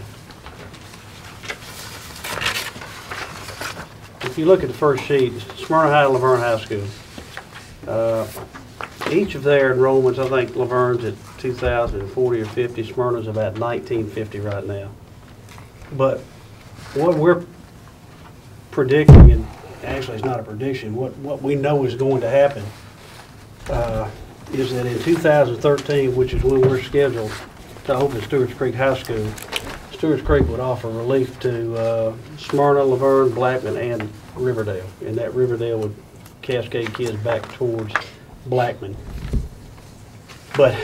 if you look at the first sheet, Smyrna High and Laverne High School. Each of their enrollments, I think Laverne's at 2,040 or 50, Smyrna's about 1,950 right now. But what we're predicting, and actually it's not a prediction, what we know is going to happen is that in 2013, which is when we're scheduled to open Stewart's Creek High School, Stewart's Creek would offer relief to Smyrna, Laverne, Blackman, and Riverdale. And that Riverdale would cascade kids back towards Blackman. But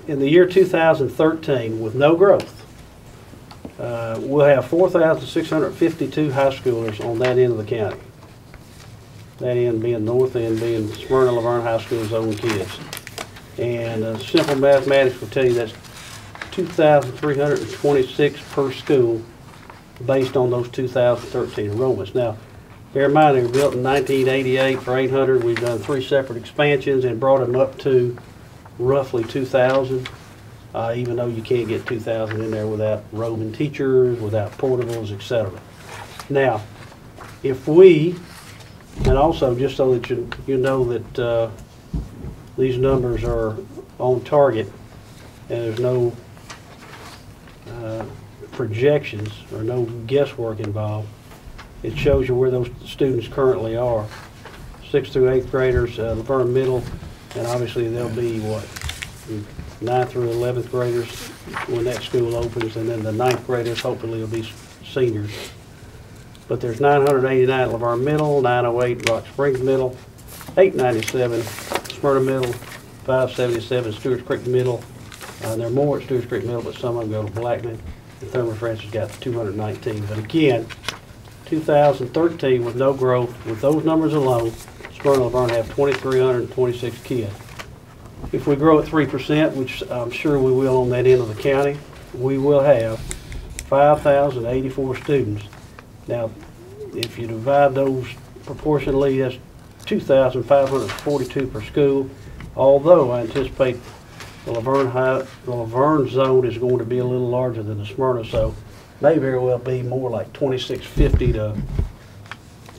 in the year 2013, with no growth, we'll have 4,652 high schoolers on that end of the county. That end being north end being Smyrna Laverne High School's own kids. And simple mathematics will tell you that's 2,326 per school based on those 2013 enrollments. Now, bear in mind they were built in 1988 for 800. We've done 3 separate expansions and brought them up to roughly 2,000. even though you can't get 2,000 in there without roving teachers, without portables, et cetera. Now, if we, and also just so that you know that these numbers are on target and there's no projections or no guesswork involved, it shows you where those students currently are. 6th through 8th graders, Laverne Middle, and obviously they'll be what, 9th through 11th graders when that school opens, and then the 9th graders hopefully will be seniors. But there's 989 at Laverne Middle, 908 Rock Springs Middle, 897 Smyrna Middle, 577 Stewart's Creek Middle. There are more at Stewart's Creek Middle, but some of them go to Blackman. And Thurman Francis got 219. But again, 2013 with no growth, with those numbers alone, Smyrna and Laverne have 2,326 kids. If we grow at 3%, which I'm sure we will on that end of the county, we will have 5,084 students. Now, if you divide those proportionally, that's 2,542 per school, although I anticipate the Laverne zone is going to be a little larger than the Smyrna, so may very well be more like 2,650 to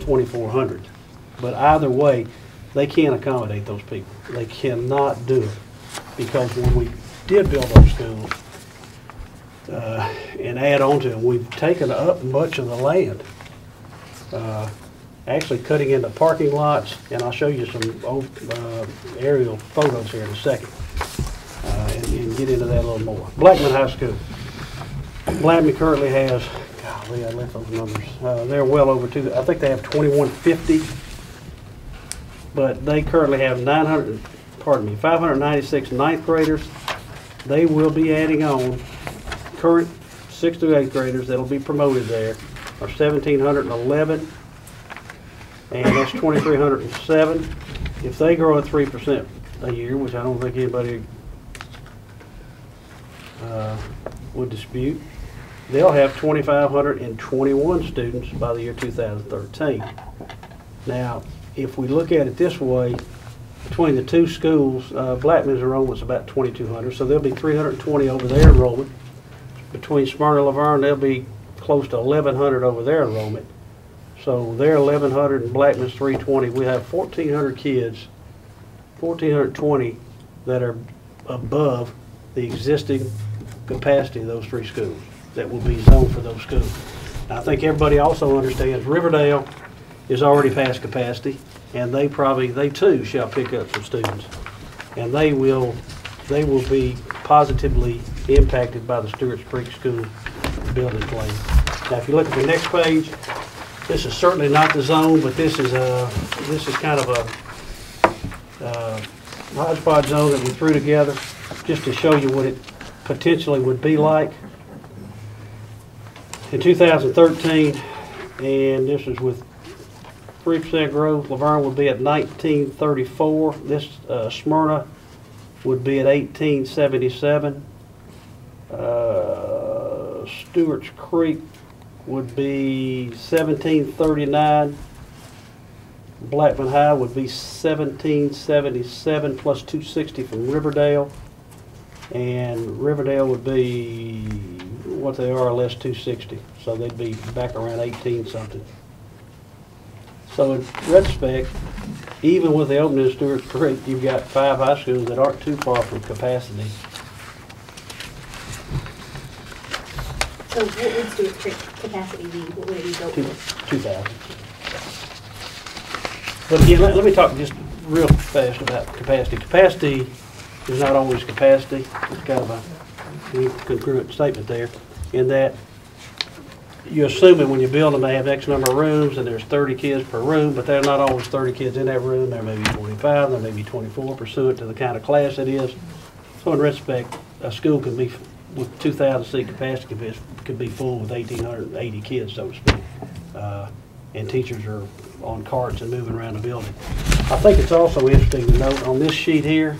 2,400. But either way, they can't accommodate those people. They cannot do it, because when we did build those schools and add on to them, we've taken up much of the land, actually cutting into parking lots, and I'll show you some aerial photos here in a second and get into that a little more. Blackman High School. Blackman currently has, golly, I left those numbers. They're well over two. I think they have 2,150. But they currently have 596 ninth graders. They will be adding on current 6th through 8th graders that'll be promoted there are 1,711, and that's 2,307. If they grow at 3% a year, which I don't think anybody would dispute, they'll have 2,521 students by the year 2013. Now, if we look at it this way, between the two schools, Blackman's enrollment's about 2,200, so there'll be 320 over their enrollment. Between Smyrna and Laverne, there'll be close to 1,100 over their enrollment. So they're 1,100 and Blackman's 320. We have 1,400 kids, 1,420 that are above the existing capacity of those three schools that will be zoned for those schools. Now, I think everybody also understands Riverdale is already past capacity, and they too shall pick up some students, and they will be positively impacted by the Stewart's Creek School building plan. Now, if you look at the next page, this is certainly not the zone, but this is kind of a hodgepodge zone that we threw together just to show you what it potentially would be like in 2013, and this is with 3% growth. Laverne would be at 1934. This Smyrna would be at 1877. Stewart's Creek would be 1739. Blackman High would be 1777 plus 260 from Riverdale. And Riverdale would be what they are less 260. So they'd be back around 18 something. So in retrospect, even with the opening of Stewart's Creek, you've got 5 high schools that aren't too far from capacity. So what would Stewart's Creek capacity be? What would it be built for? 2,000. But again, let me talk just real fast about capacity. Capacity is not always capacity. It's kind of a congruent statement there, in that you assume that when you build them, they have X number of rooms, and there's 30 kids per room, but there are not always 30 kids in that room. There may be 45, there may be 24, pursuant to the kind of class it is. So in retrospect, a school can be, with 2,000 seat capacity, could be full with 1,880 kids, so to speak. And teachers are on carts and moving around the building. I think it's also interesting to note on this sheet here,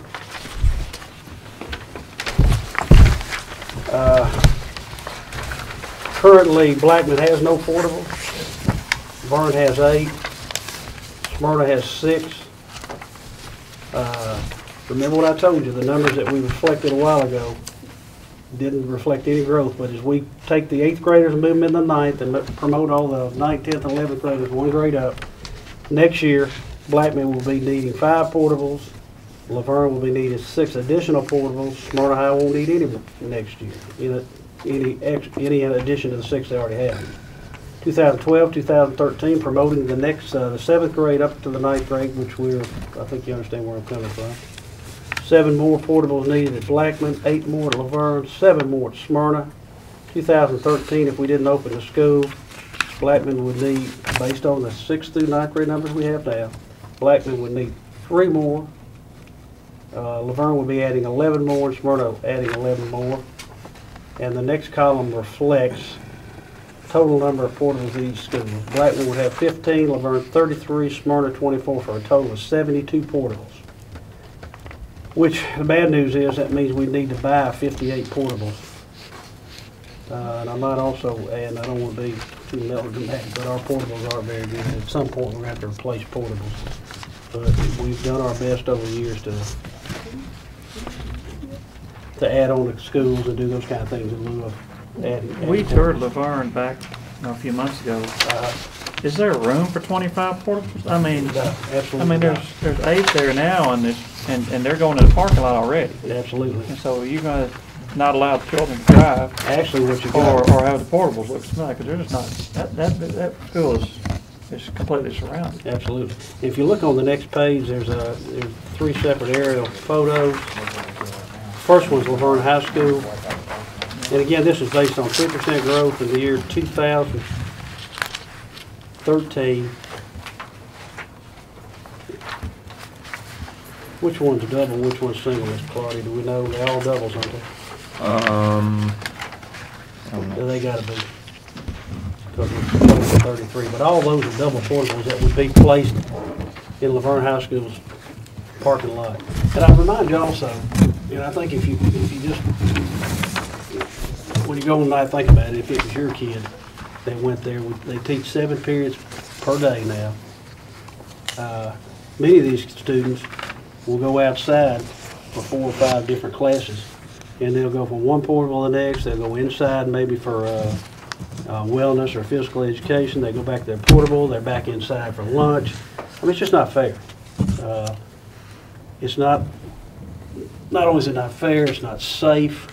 currently Blackman has no portable. Vern has 8. Smyrna has 6. Remember what I told you, the numbers that we reflected a while ago. didn't reflect any growth, but as we take the 8th graders and move them in the 9th and promote all the 9th, 10th, and 11th graders one grade up, next year, Blackman will be needing 5 portables, Laverne will be needing 6 additional portables, Smyrna High won't need any next year, any in addition to the 6 they already have. 2012, 2013, promoting the next, the 7th grade up to the 9th grade, which I think you understand where I'm coming from. 7 more portables needed at Blackman, 8 more at Laverne, 7 more at Smyrna. 2013, if we didn't open the school, Blackman would need, based on the 6th through 9th grade numbers we have now, Blackman would need 3 more. Laverne would be adding 11 more, and Smyrna adding 11 more. And the next column reflects total number of portables at each school. Blackman would have 15, Laverne 33, Smyrna 24, for a total of 72 portables. Which, the bad news is, that means we need to buy 58 portables. And I might also add, I don't want to be too melodramatic, but our portables aren't very good. At some point, we're going to have to replace portables. But we've done our best over the years to add on to schools and do those kind of things in lieu of adding. We toured Laverne back a few months ago. Is there room for 25 portables? I mean, No, absolutely I mean, not. there's 8 there now, and they're going to the parking lot already. Absolutely. And so you're going to not allow the children to drive, Actually, what you got. or have the portables look small, because they're just not. That school is completely surrounded. Absolutely. If you look on the next page, there's 3 separate aerial photos. First one's Laverne High School. And again, this is based on 3% growth in the year 2013. Which one's double, which one's single, Miss Claudia? Do we know? They're all doubles, aren't they? They gotta be. Because it's 33. But all those are double portables that would be placed in Laverne High School's parking lot. And I remind you also, I think if you just, when you go and I think about it, if it was your kid that went there, they teach 7 periods per day now. Many of these students will go outside for 4 or 5 different classes, and they'll go from one portable to the next. They'll go inside maybe for wellness or physical education. They go back to their portable. They're back inside for lunch. I mean, it's just not fair. It's not only is it not fair, it's not safe.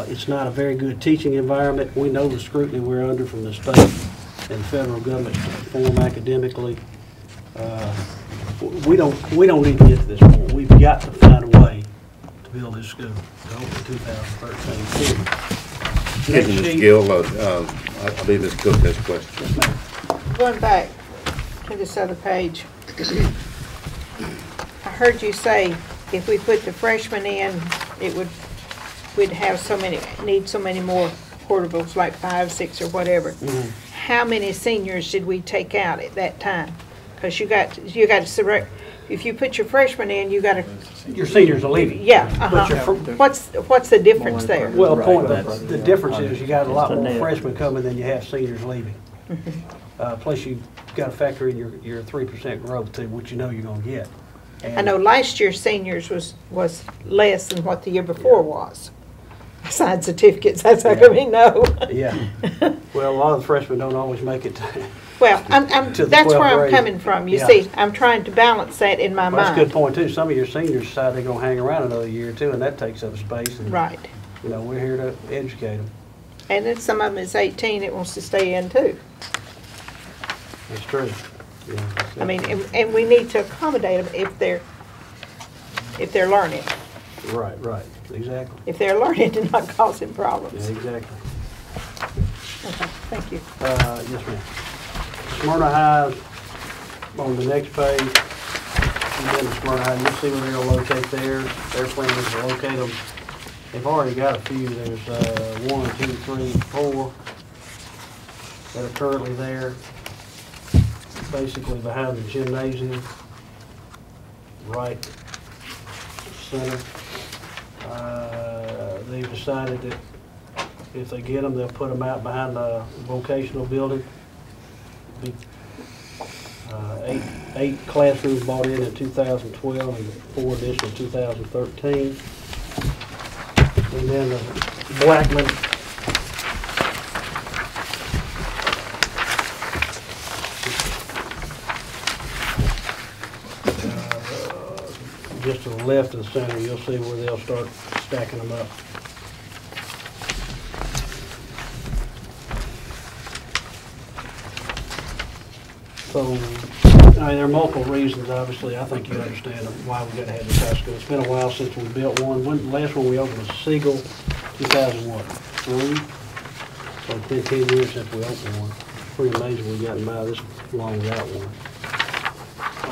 It's not a very good teaching environment. We know the scrutiny we're under from the state and federal government to perform academically. We don't need to get to this point. We've got to find a way to build this school. To open 2013. Getting the skill, I believe Ms. Cook has a question. Going back to this other page, I heard you say if we put the freshmen in, we'd have need so many more portables, like 5, 6, or whatever. Mm-hmm. How many seniors did we take out at that time? Because you got to select. If you put your freshmen in, you got to. Your seniors are leaving. Yeah. But What's the difference there? Well, the difference is you got a lot more freshmen coming than you have seniors leaving. Plus, you got to factor in your 3% growth too, which you know you're going to get. I know last year's seniors was less than what the year before was. Besides certificates, that's how come we know. Yeah. Well, a lot of the freshmen don't always make it. Well, To the that's where 12th I'm grade. coming from. You Yeah. see, I'm trying to balance that in my Well, that's a good mind. point too. Some of your seniors decide they're going to hang around another year or two, and that takes up space. And, Right. We're here to educate them. And then some of them is 18 that wants to stay in too. That's true. Yeah, I mean, and we need to accommodate them if they're learning. Right, exactly. If they're learning and not causing Yeah, problems. exactly. Okay, thank you. Yes, ma'am. Smyrna High, on the next page, you've been to Smyrna High, you'll see where they're going to locate theirs. Their plan is to locate them. They've already got a few. There's 1, 2, 3, 4 that are currently there, basically behind the gymnasium, right center. They've decided that if they get them, they'll put them out behind the vocational building. Be 8 classrooms bought in 2012 and 4 additional 2013. And then the Blackman. Just to the left of the center, you'll see where they'll start stacking them up. So, I mean, there are multiple reasons, obviously. I think you understand why we gotta have this high school. It's been a while since we built one. The last one we opened was Siegel, 2003. So it's been 10 years since we opened one. Pretty amazing we've gotten by this long without one.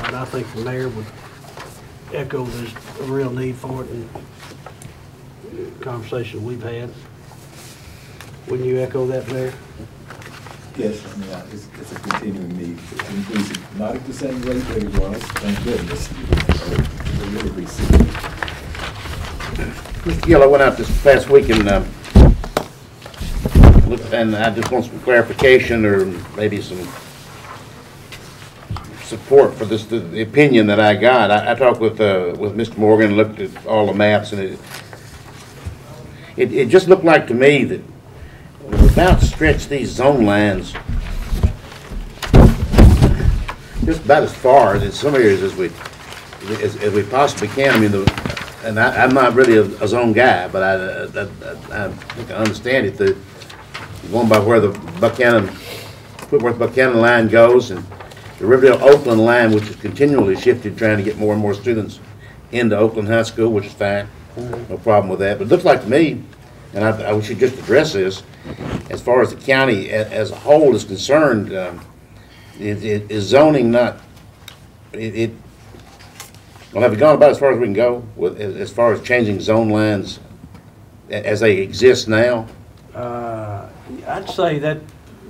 And I think the mayor would echo there's a real need for it in conversation we've had. Wouldn't you echo that, Mayor? Yes, I mean, it's a continuing need. It's increasing, not at the same rate that it was, thank goodness. It'll really be serious. Mr. Gill, I went out this past week and looked, and I just want some clarification or maybe some support for this, the opinion that I got. I talked with Mr. Morgan, looked at all the maps, and it just looked like to me that we're about to stretch these zone lines just about as far in some areas as we possibly can. I mean, I'm not really a zone guy, but I think I understand it. The going by where the Whitworth-Buchanan line goes, and the Riverdale-Oakland line, which is continually shifted, trying to get more and more students into Oakland High School, which is fine. No problem with that. But it looks like to me, and we should just address this, as far as the county as a whole is concerned, is zoning not, well, have we gone about as far as we can go with, as far as changing zone lines as they exist now? I'd say that,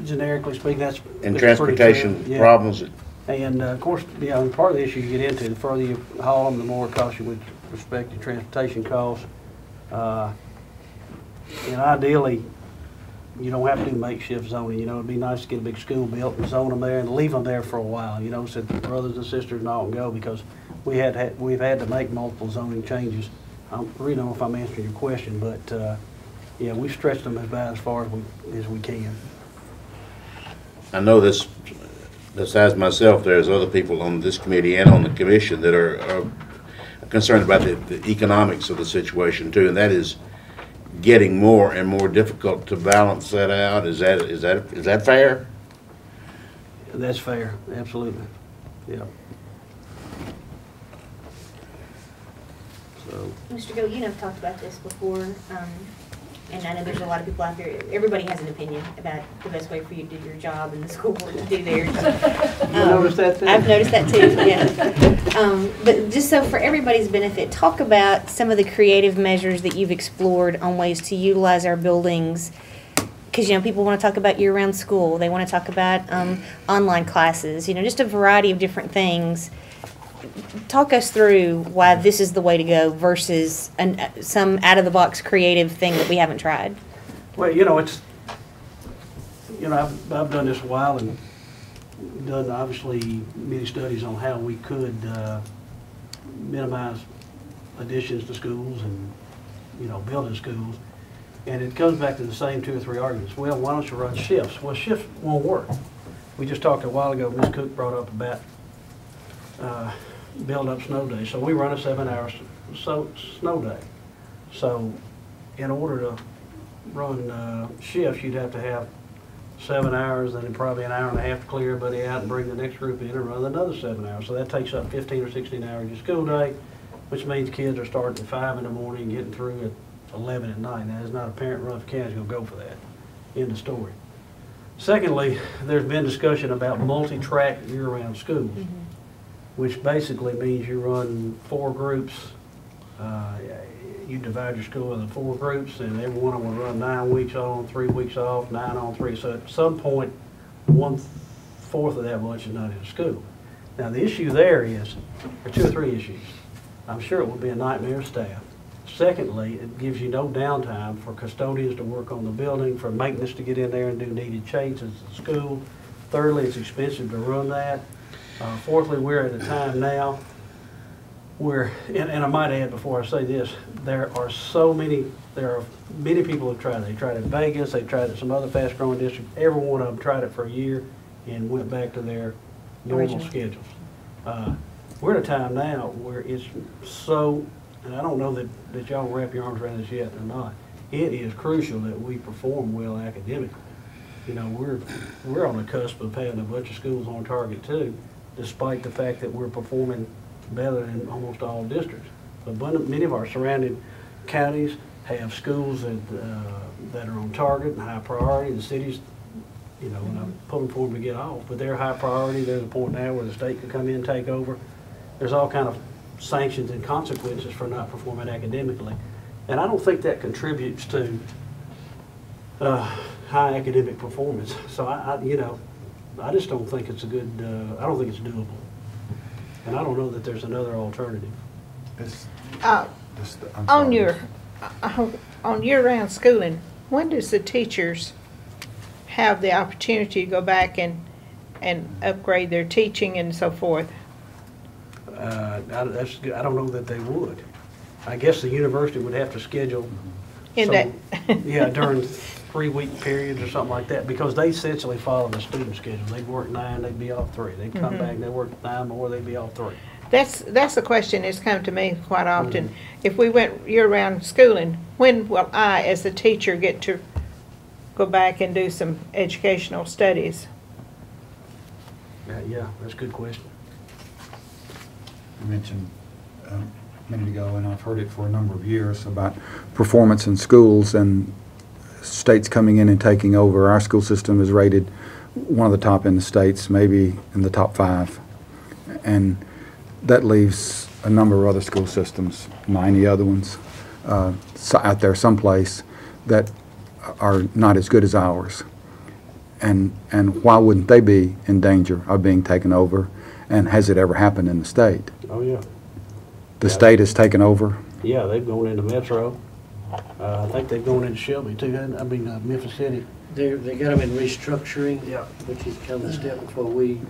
generically speaking, that's and transportation yeah. problems. And of course, yeah, part of the issue you get into, the further you haul them, the more it costs you with respect to transportation costs. And ideally, you don't have to do makeshift zoning. You know, it'd be nice to get a big school built and zone them there and leave them there for a while. You know, so the brothers and sisters and all can go, because we've had to make multiple zoning changes. I really don't know if I'm answering your question, but yeah, we've stretched them about as far as we can. I know this, besides myself, there's other people on this committee and on the commission that are concerned about the economics of the situation too, and that is getting more and more difficult to balance that out. Is that fair? That's fair, absolutely. Yeah. So, Mr. Gill, you know, I've talked about this before, and I know there's a lot of people out there, everybody has an opinion about the best way for you to do your job and the school board to do theirs. You noticed that too? I've noticed that too, yeah. But just so for everybody's benefit, talk about some of the creative measures that you've explored on ways to utilize our buildings. Because, you know, people want to talk about year-round school. They want to talk about online classes, you know, just a variety of different things. Talk us through why this is the way to go versus some out-of-the-box creative thing that we haven't tried. well, you know, it's, you know, I've done this a while and done obviously many studies on how we could minimize additions to schools and, you know, building schools. And it comes back to the same 2 or 3 arguments. Well, why don't you run shifts? Well, shifts won't work. We just talked a while ago, Ms. Cook brought up about build up snow day. So we run a 7-hour snow day. So in order to run shifts, you'd have to have 7 hours, and then probably an hour and a half to clear everybody out and bring the next group in and run another 7 hours. So that takes up 15 or 16 hours of school day, which means kids are starting at 5 in the morning, getting through at 11 at night. Now, there's not a parent in Rutherford County who's going to go for that. End of story. Secondly, there's been discussion about multi-track year-round schools, which basically means you run 4 groups. You divide your school into 4 groups, and every one of them will run 9 weeks on, 3 weeks off, 9 on, 3. So at some point, 1/4 of that much is not in school. Now, the issue there is, there are 2 or 3 issues. I'm sure it will be a nightmare of staff. Secondly, it gives you no downtime for custodians to work on the building, for maintenance to get in there and do needed changes at the school. Thirdly, it's expensive to run that. Fourthly, we're at a time now where, and I might add before I say this, there are so many There are many people who've tried it. They tried it in Vegas, they tried it in some other fast-growing districts. Every one of them tried it for a year and went back to their normal Original. schedules. We're at a time now where it's so, and I don't know that y'all wrap your arms around this yet or not, it is crucial that we perform well academically. You know, we're on the cusp of having a bunch of schools on target too, despite the fact that we're performing better in almost all districts. But many of our surrounding counties have schools that are on target and high priority. The cities, you know, and I'm pulling for them to get off, but they're high priority. There's a point now where the state could come in and take over. There's all kind of sanctions and consequences for not performing academically. And I don't think that contributes to high academic performance. So I just don't think it's a good, I don't think it's doable. And I don't know that there's another alternative. On year-round schooling, when does the teachers have the opportunity to go back and upgrade their teaching and so forth? I don't know that they would. I guess the university would have to schedule during 3-week periods or something like that, because they essentially follow the student schedule. They'd work 9, they'd be off 3. They'd come back, they'd work 9 more, they'd be off 3. That's a question that's come to me quite often. If we went year-round schooling, when will I, as a teacher, get to go back and do some educational studies? Yeah, that's a good question. You mentioned a minute ago, and I've heard it for a number of years, about performance in schools and states coming in and taking over. Our school system is rated one of the top in the states, maybe in the top 5. And that leaves a number of other school systems, 90 other ones, out there someplace that are not as good as ours. And why wouldn't they be in danger of being taken over? And has it ever happened in the state? Oh, yeah. The state has taken over? Yeah, they've gone into Metro. I think they've gone into Shelby too, Memphis City. They got them in restructuring, which is kind of the step before we,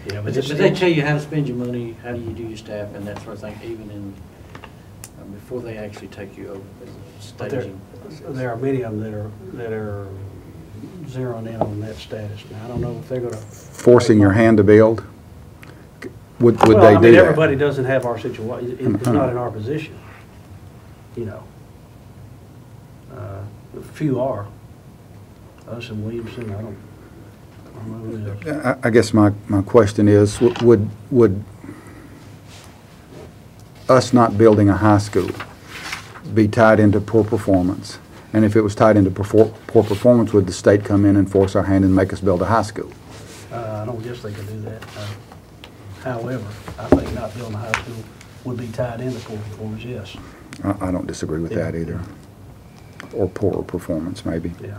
but they tell you how to spend your money, how do you do your staff and that sort of thing, even in, before they actually take you over. Staging. There are many of them that are zeroing in on that status. Now, I don't know if they're going to... Forcing your hand to build? Would they do that? Everybody doesn't have our situation. It's not in our position, you know. A few are. Us and Williamson, I don't know who else. I guess my question is, would us not building a high school be tied into poor performance? And if it was tied into poor performance, would the state come in and force our hand and make us build a high school? I don't guess they could do that. However, I think not building a high school would be tied into poor performance, yes. I don't disagree with that either. Or poorer performance, maybe. Yeah.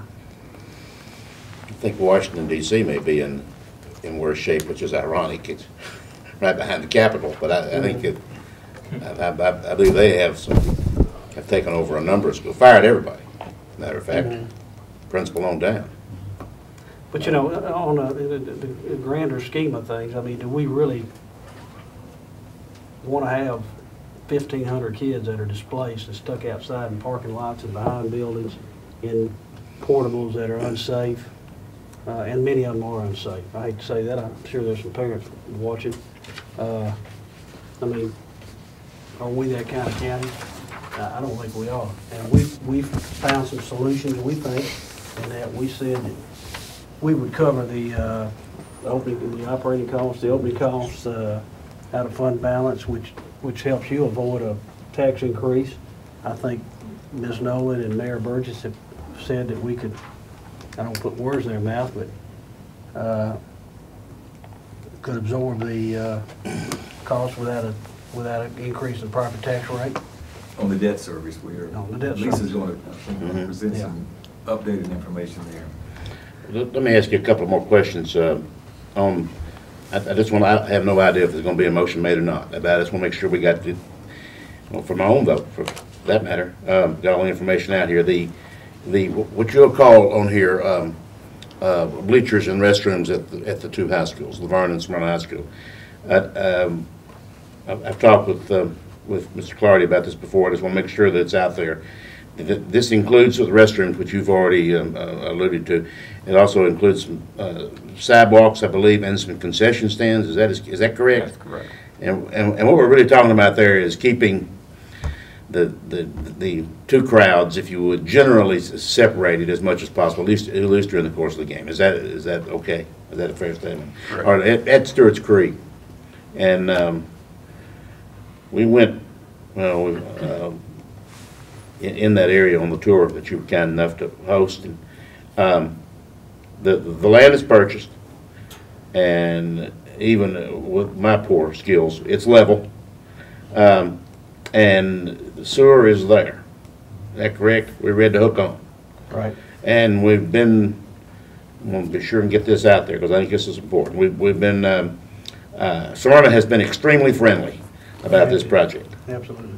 I think Washington, D.C. may be in worse shape, which is ironic. It's right behind the Capitol, but I think I believe they have taken over a number of schools, fired everybody, matter of fact, principal on down. But you know, on the grander scheme of things, I mean, do we really want to have 1,500 kids that are displaced and stuck outside in parking lots and behind buildings in portables that are unsafe? And many of them are unsafe. I hate to say that. I'm sure there's some parents watching. I mean, are we that kind of county? I don't think we are. And we've found some solutions, we think, and that we said that we would cover the operating costs, the opening costs out of fund balance, which helps you avoid a tax increase. I think Ms. Nolan and Mayor Burgess have said that we could, I don't put words in their mouth, but could absorb the cost without an increase in the property tax rate. On the debt service, Lisa's going to present some updated information there. Let me ask you a couple more questions. I have no idea if there's going to be a motion made or not. I just want to make sure we got the, for my own vote, for that matter, got all the information out here. What you'll call on here, bleachers and restrooms at the two high schools, Laverne and Smyrna High School. I've talked with Mr. Clardy about this before. I just want to make sure that it's out there. This includes the restrooms, which you've already alluded to. It also includes some sidewalks, I believe, and some concession stands. Is that correct? That's correct. And what we're really talking about there is keeping the two crowds, if you would, generally separated as much as possible, at least during the course of the game. Is that okay? Is that a fair statement? Correct. All right, at Stewart's Creek, and we went, well, in that area on the tour that you were kind enough to host, and the land is purchased, and even with my poor skills, it's level, and the sewer is there. Is that correct? We're ready to hook on. Right. And we've been, I'm going to be sure and get this out there because I think this is important. We've been, Smyrna has been extremely friendly about this project. Absolutely.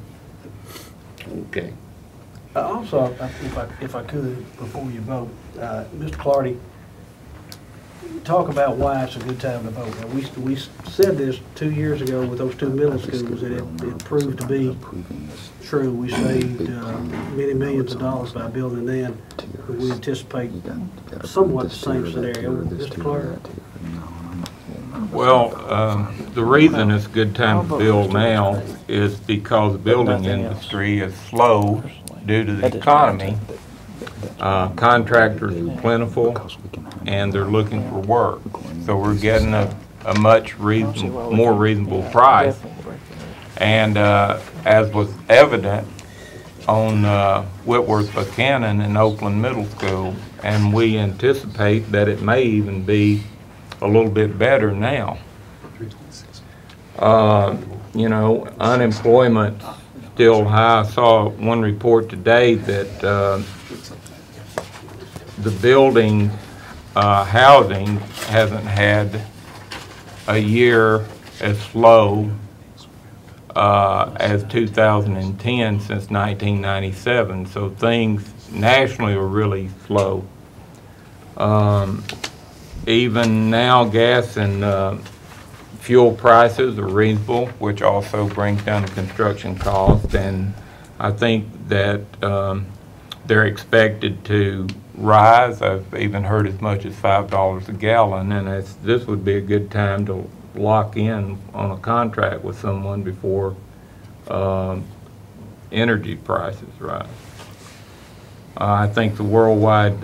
Okay. Also, if I could, before you vote, Mr. Clardy, talk about why it's a good time to vote. Now, we said this 2 years ago with those two middle schools, and it proved to be true. We saved many millions of dollars by building them. We anticipate somewhat the same scenario. Mr. Clark? Well, the reason it's a good time to build now is because the building industry is slow due to the economy. Contractors are plentiful and they're looking for work. So we're getting a much more reasonable price. And as was evident on Whitworth Buchanan and Oakland Middle School, and we anticipate that it may even be a little bit better now. You know, unemployment still high. I saw one report today that the building housing hasn't had a year as slow as 2010 since 1997. So things nationally are really slow. Even now, gas and fuel prices are reasonable, which also brings down the construction cost. And I think that they're expected to rise. I've even heard as much as $5 a gallon, and this would be a good time to lock in on a contract with someone before energy prices rise. I think the worldwide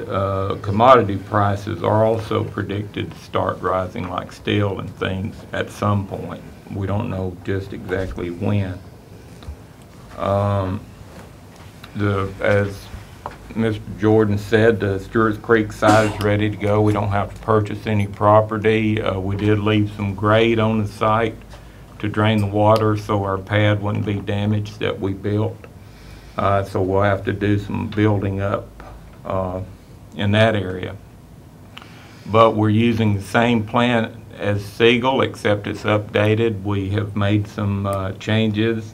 commodity prices are also predicted to start rising, like steel and things, at some point. We don't know just exactly when. As Mr. Jordan said, the Stewart's Creek site is ready to go. We don't have to purchase any property. We did leave some grade on the site to drain the water so our pad wouldn't be damaged that we built. So we'll have to do some building up in that area. But we're using the same plant as Siegel, except it's updated. We have made some changes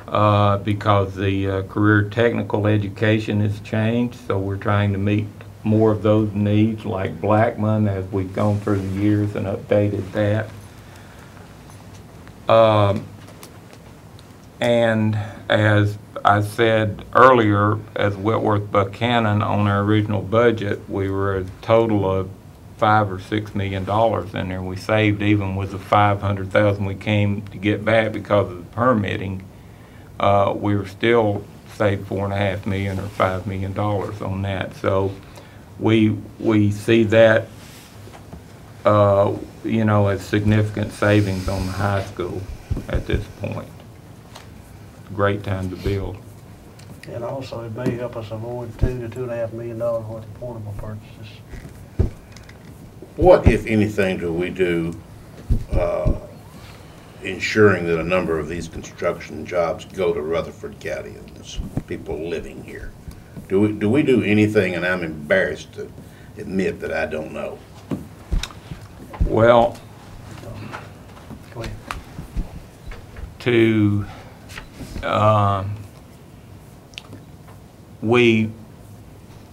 because the career technical education has changed. So we're trying to meet more of those needs, like Blackman, as we've gone through the years and updated that. And as I said earlier, as Whitworth Buchanan, on our original budget, we were a total of $5 or $6 million in there. We saved, even with the $500,000 we came to get back because of the permitting, we were still saved $4.5 million or $5 million on that. So we see that you know, as significant savings on the high school at this point. Great time to build. And also, it may help us avoid $2 to $2.5 million worth of portable purchases. What, if anything, do we do ensuring that a number of these construction jobs go to Rutherford County and there's people living here? Do we do anything, and I'm embarrassed to admit that I don't know? Well, Go ahead.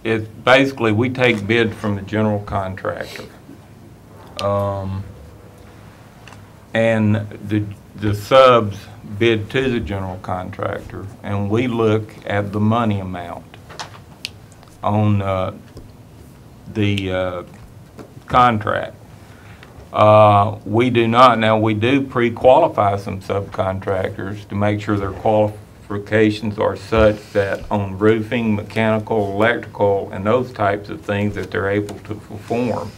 It's basically, we take bid from the general contractor. And the subs bid to the general contractor, and we look at the money amount. on the contract. We do not, now we do pre-qualify some subcontractors to make sure their qualifications are such that on roofing, mechanical, electrical, and those types of things that they're able to perform.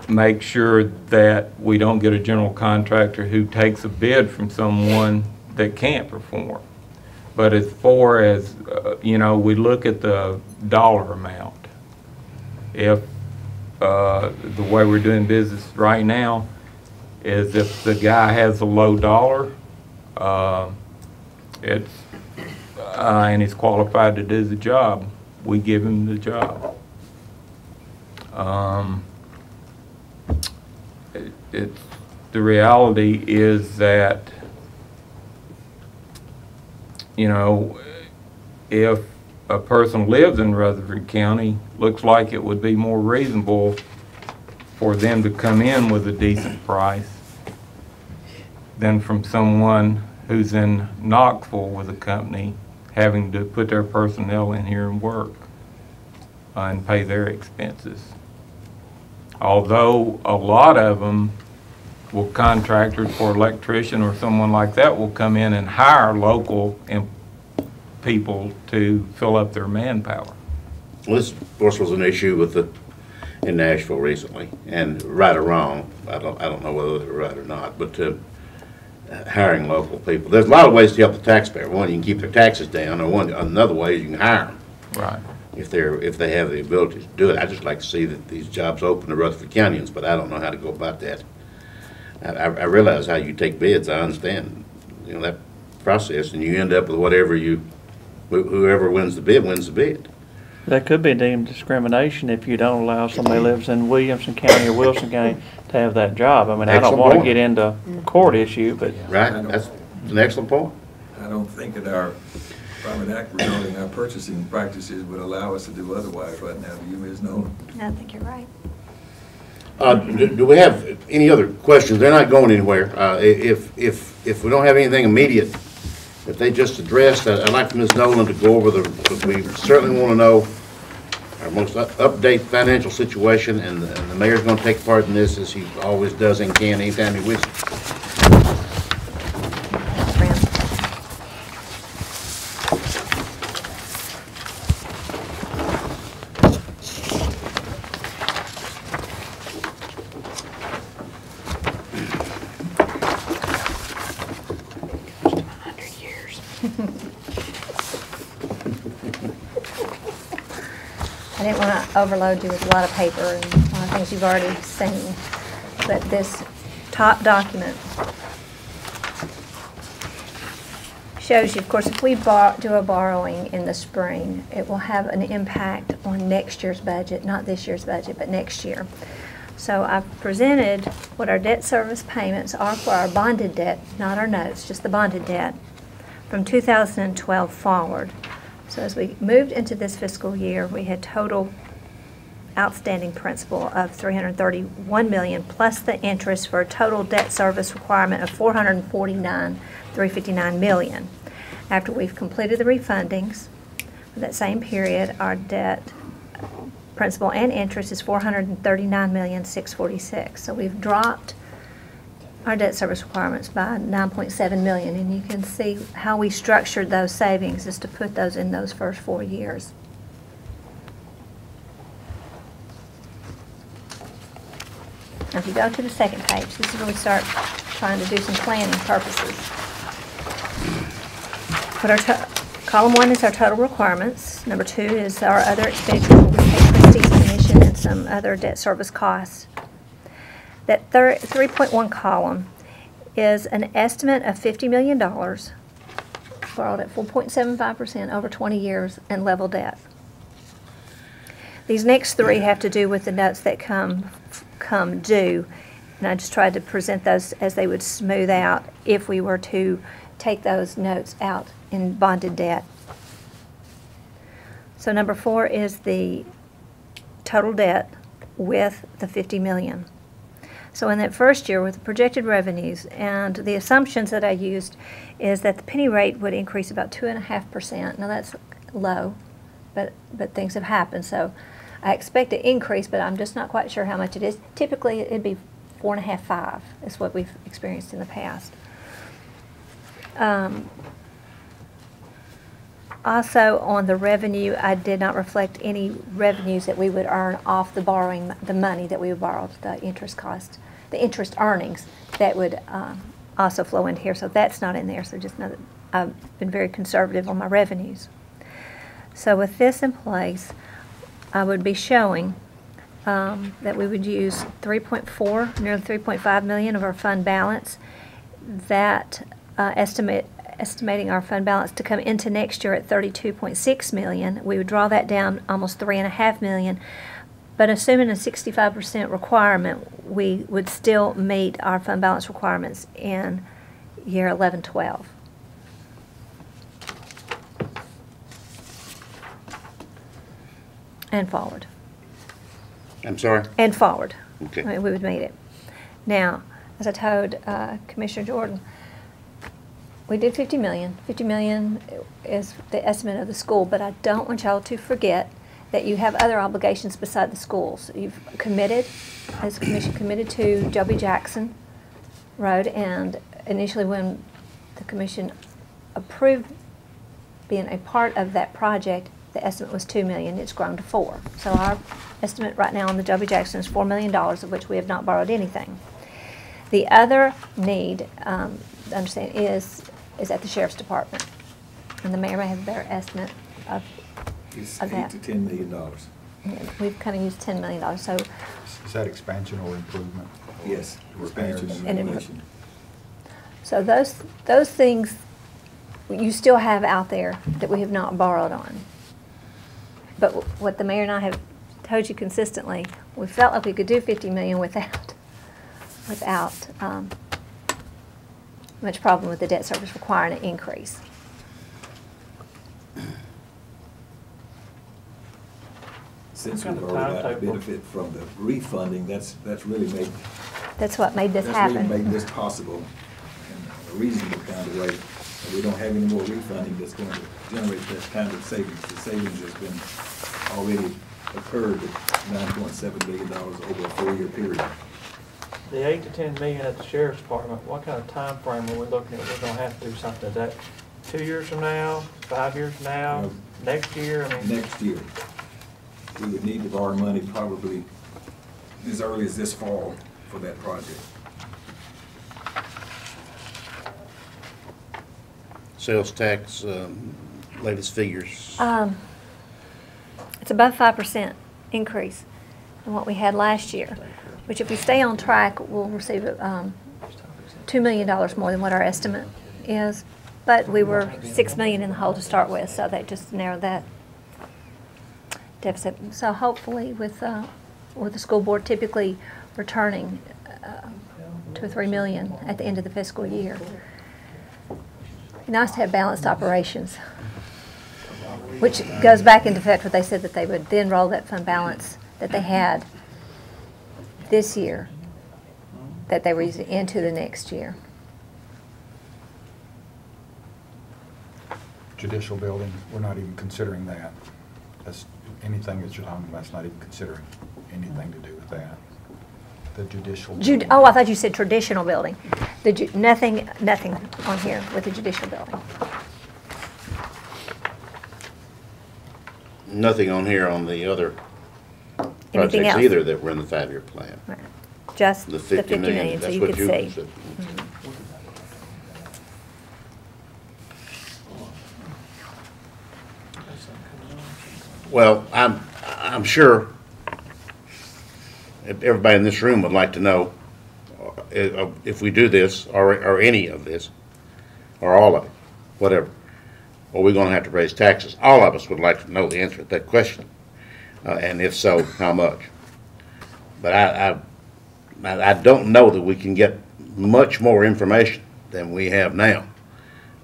Make sure that we don't get a general contractor who takes a bid from someone that can't perform. But as far as, you know, we look at the dollar amount. If the way we're doing business right now is if the guy has a low dollar, and he's qualified to do the job, we give him the job. The reality is that, you know, if a person lives in Rutherford County, looks like it would be more reasonable for them to come in with a decent price than from someone who's in Knoxville with a company having to put their personnel in here and work and pay their expenses. Although a lot of them will, contractors for electrician or someone like that will come in and hire local people to fill up their manpower. Well, this, of course, was an issue with in Nashville recently, and right or wrong, I don't know whether they're right or not, but hiring local people. There's a lot of ways to help the taxpayer. One, you can keep their taxes down, or another way is you can hire them. Right. If they have the ability to do it. I just like to see that these jobs open to Rutherford Countyans, but I don't know how to go about that. I realize how you take bids. I understand, you know, that process, and you end up with whoever wins the bid. That could be deemed discrimination if you don't allow somebody who lives in Williamson County or Wilson County to have that job. I mean, I don't want to get into court issue, but. Right, that's an excellent point. I don't think that our Farming Act regarding our purchasing practices would allow us to do otherwise right now. Do you, Ms. Nolan? I think you're right. Do we have any other questions? They're not going anywhere. If we don't have anything immediate that they just addressed, I'd like for Ms. Nolan to go over because we certainly want to know our most up-to-date financial situation, and the mayor's going to take part in this as he always does and can anytime he wishes. I didn't want to overload you with a lot of paper and a lot of things you've already seen, but this top document shows you, of course, if we do a borrowing in the spring, it will have an impact on next year's budget, not this year's budget, but next year. So I've presented what our debt service payments are for our bonded debt, not our notes, just the bonded debt, from 2012 forward. So as we moved into this fiscal year, we had total outstanding principal of $331 million plus the interest for a total debt service requirement of $449,359 million. After we've completed the refundings for that same period, our debt principal and interest is $439,646. So we've dropped our debt service requirements by $9.7 million, and you can see how we structured those savings is to put those in those first 4 years. Now, if you go to the second page, this is where we start trying to do some planning purposes. Column 1 is our total requirements. Number 2 is our other expenditures, where we pay trustees commission and some other debt service costs. That 3.1 column is an estimate of $50 million borrowed at 4.75% over 20 years and level debt. These next 3 have to do with the notes that come due, and I just tried to present those as they would smooth out if we were to take those notes out in bonded debt. So number 4 is the total debt with the $50 million. So in that first year with the projected revenues and the assumptions that I used is that the penny rate would increase about 2.5%. Now that's low, but things have happened. So I expect an increase, but I'm just not quite sure how much it is. Typically it'd be 4.5, 5 is what we've experienced in the past. Also, on the revenue, I did not reflect any revenues that we would earn off the borrowing, the money that we would borrow, the interest cost, the interest earnings that would also flow in here. So that's not in there. So just know that I've been very conservative on my revenues. So with this in place, I would be showing that we would use 3.4, nearly 3.5 million of our fund balance. That estimating our fund balance to come into next year at 32.6 million. We would draw that down almost 3.5 million, but assuming a 65% requirement, we would still meet our fund balance requirements in year 11-12. And forward. I'm sorry? And forward. Okay. I mean, we would meet it. Now, as I told Commissioner Jordan, we did 50 million. 50 million is the estimate of the school, but I don't want y'all to forget that you have other obligations beside the schools. You've committed, as a commission, committed to Joby Jackson Road, and initially when the commission approved being a part of that project, the estimate was 2 million. It's grown to 4. So our estimate right now on the Joby Jackson is $4 million, of which we have not borrowed anything. The other need, understand, is at the Sheriff's Department. And the mayor may have a better estimate of It's that. $8 to $10 million. We've kind of used $10 million. So Is that expansion or improvement? Yes, expansion and And renovation. So those things you still have out there that we have not borrowed on. But what the mayor and I have told you consistently, we felt like we could do 50 million without much problem with the debt service requiring an increase. Since What we've kind of already got the timetable? benefit from the refunding, that's really made, That's what made this that's really happen. made this possible in a reasonable kind of way. And we don't have any more refunding that's going to generate that kind of savings. The savings has been already occurred at $9.7 million over a 4-year period. The 8 to 10 million at the sheriff's department, what kind of time frame are we looking at? We're gonna have to do something. Is that 2 years from now, 5 years from now, No. next year? I mean, Next year, we would need to borrow money probably as early as this fall for that project. Sales tax, latest figures. It's above 5% increase in what we had last year, which if we stay on track, we'll receive $2 million more than what our estimate is. But we were $6 million in the hole to start with, so that just narrowed that deficit. So hopefully with the school board typically returning $2 or $3 million at the end of the fiscal year. It'd be nice to have balanced operations, which goes back into effect what they said that they would then roll that fund balance that they had this year, that they were using into the next year. Judicial building, we're not even considering that. That's anything that's that's not even considering anything to do with that. The judicial building. Oh, I thought you said traditional building. Nothing on here with the judicial building. Nothing on here on the other Anything projects else? either that were in the 5-year plan. Right. Just The the 50 million, million, so that's you what could you see. said. Well, I'm sure everybody in this room would like to know if we do this, or any of this, or all of it, whatever, are we going to have to raise taxes? All of us would like to know the answer to that question, and if so, how much? But I don't know that we can get much more information than we have now.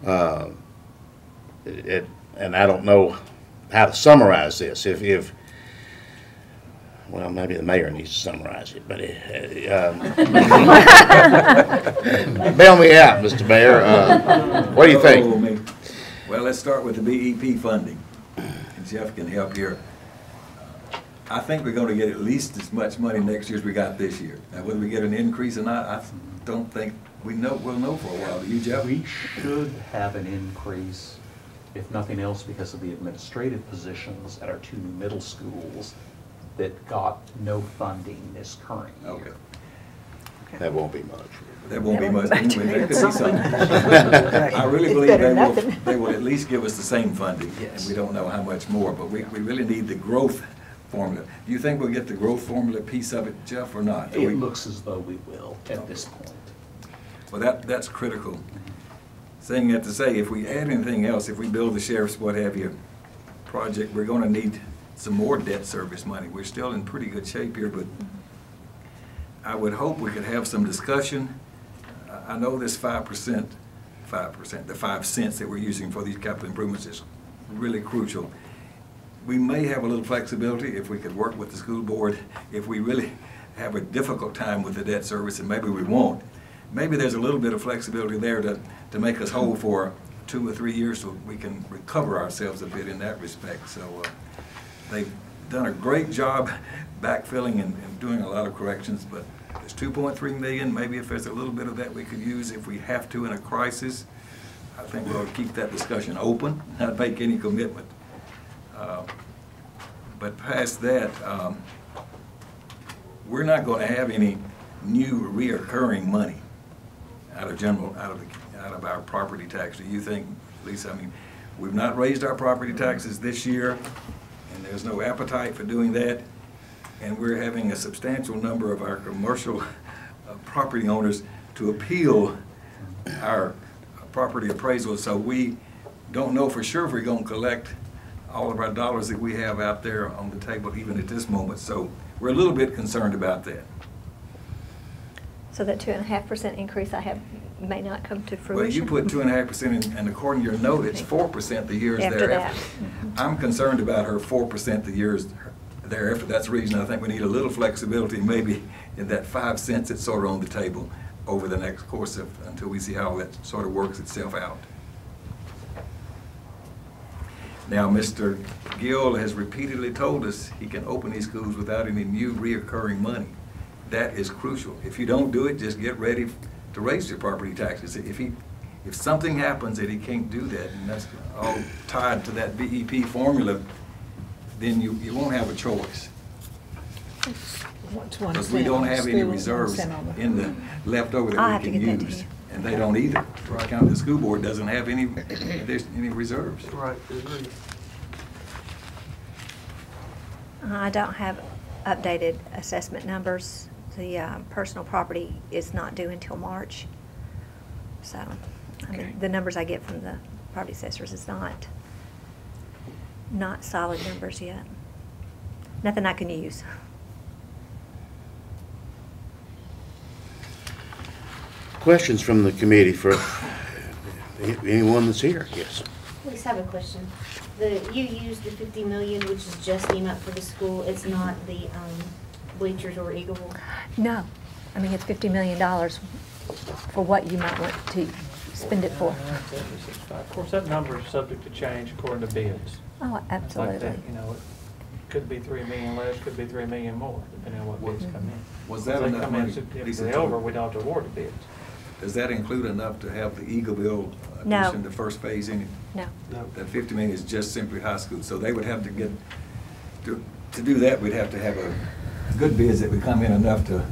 And I don't know how to summarize this. If Well, maybe the mayor needs to summarize it, but bail me out, Mr. Mayor. What do you think? Oh, me. Well, let's start with the BEP funding. And Jeff can help here. I think we're going to get at least as much money next year as we got this year. Now, whether we get an increase or not, I don't think we'll know for a while. Do you, Jeff? We should have an increase, if nothing else, because of the administrative positions at our 2 new middle schools that got no funding this current year. Okay. That won't be much. That won't be much. That won't be Anyway, much. there could be something. I really It's believe better than nothing. they will at least give us the same funding. And we don't know how much more, but we really need the growth formula. Do you think we'll get the growth formula piece of it, Jeff, or not? It looks as though we will at this point. Well, that's critical. Saying that to say, if we add anything else, if we build the sheriff's what have you project, we're going to need some more debt service money. We're still in pretty good shape here, but I would hope we could have some discussion. I know this 5%, the 5 cents that we're using for these capital improvements is really crucial. We may have a little flexibility if we could work with the school board. If we really have a difficult time with the debt service, and maybe we won't, maybe there's a little bit of flexibility there to make us whole for 2 or 3 years so we can recover ourselves a bit in that respect. So they've done a great job backfilling and doing a lot of corrections, but there's 2.3 million. Maybe if there's a little bit of that we could use if we have to in a crisis. I think we'll keep that discussion open, not make any commitment. But past that, we're not going to have any new reoccurring money out of our property tax. Do you think, Lisa? I mean, we've not raised our property taxes this year, and there's no appetite for doing that. And we're having a substantial number of our commercial property owners to appeal our property appraisal. So we don't know for sure if we're going to collect all of our dollars that we have out there on the table even at this moment. So we're a little bit concerned about that. So that 2.5% increase I have may not come to fruition. Well, you put 2.5% in, and according to your note, it's 4% the years After thereafter. that. I'm concerned about her 4% the years thereafter. That's the reason I think we need a little flexibility, maybe in that 5 cents that's sort of on the table over the next course of, until we see how that sort of works itself out. Now, Mr. Gill has repeatedly told us he can open these schools without any new reoccurring money. That is crucial. If you don't do it, just get ready to raise your property taxes. If something happens that he can't do that, and that's all tied to that BEP formula, then you won't have a choice. Because we don't have any reserves in the leftover that we can use. And they don't either. The school board doesn't have any reserves. Right, agree. I don't have updated assessment numbers. The personal property is not due until March. So, I mean, the numbers I get from the property assessors is not solid numbers yet. Nothing I can use. Questions from the committee for anyone that's here? Yes. I just have a question. You used the 50 million, which is just EMAP for the school. It's not the bleachers or Eagleville. No. I mean, it's $50 million for what you might want to spend it for. Of course, that number is subject to change according to bids. Oh, absolutely. Like that, you know, it could be 3 million less, could be 3 million more, depending on what bids come in. Was that If they enough come in money? significantly over, we don't have to award the bids. Does that include enough to have the Eagleville No. addition, the first phase in it? No. That 50 million is just simply high school. So they would have to get, to do that, we'd have to have a good bids that would come in enough to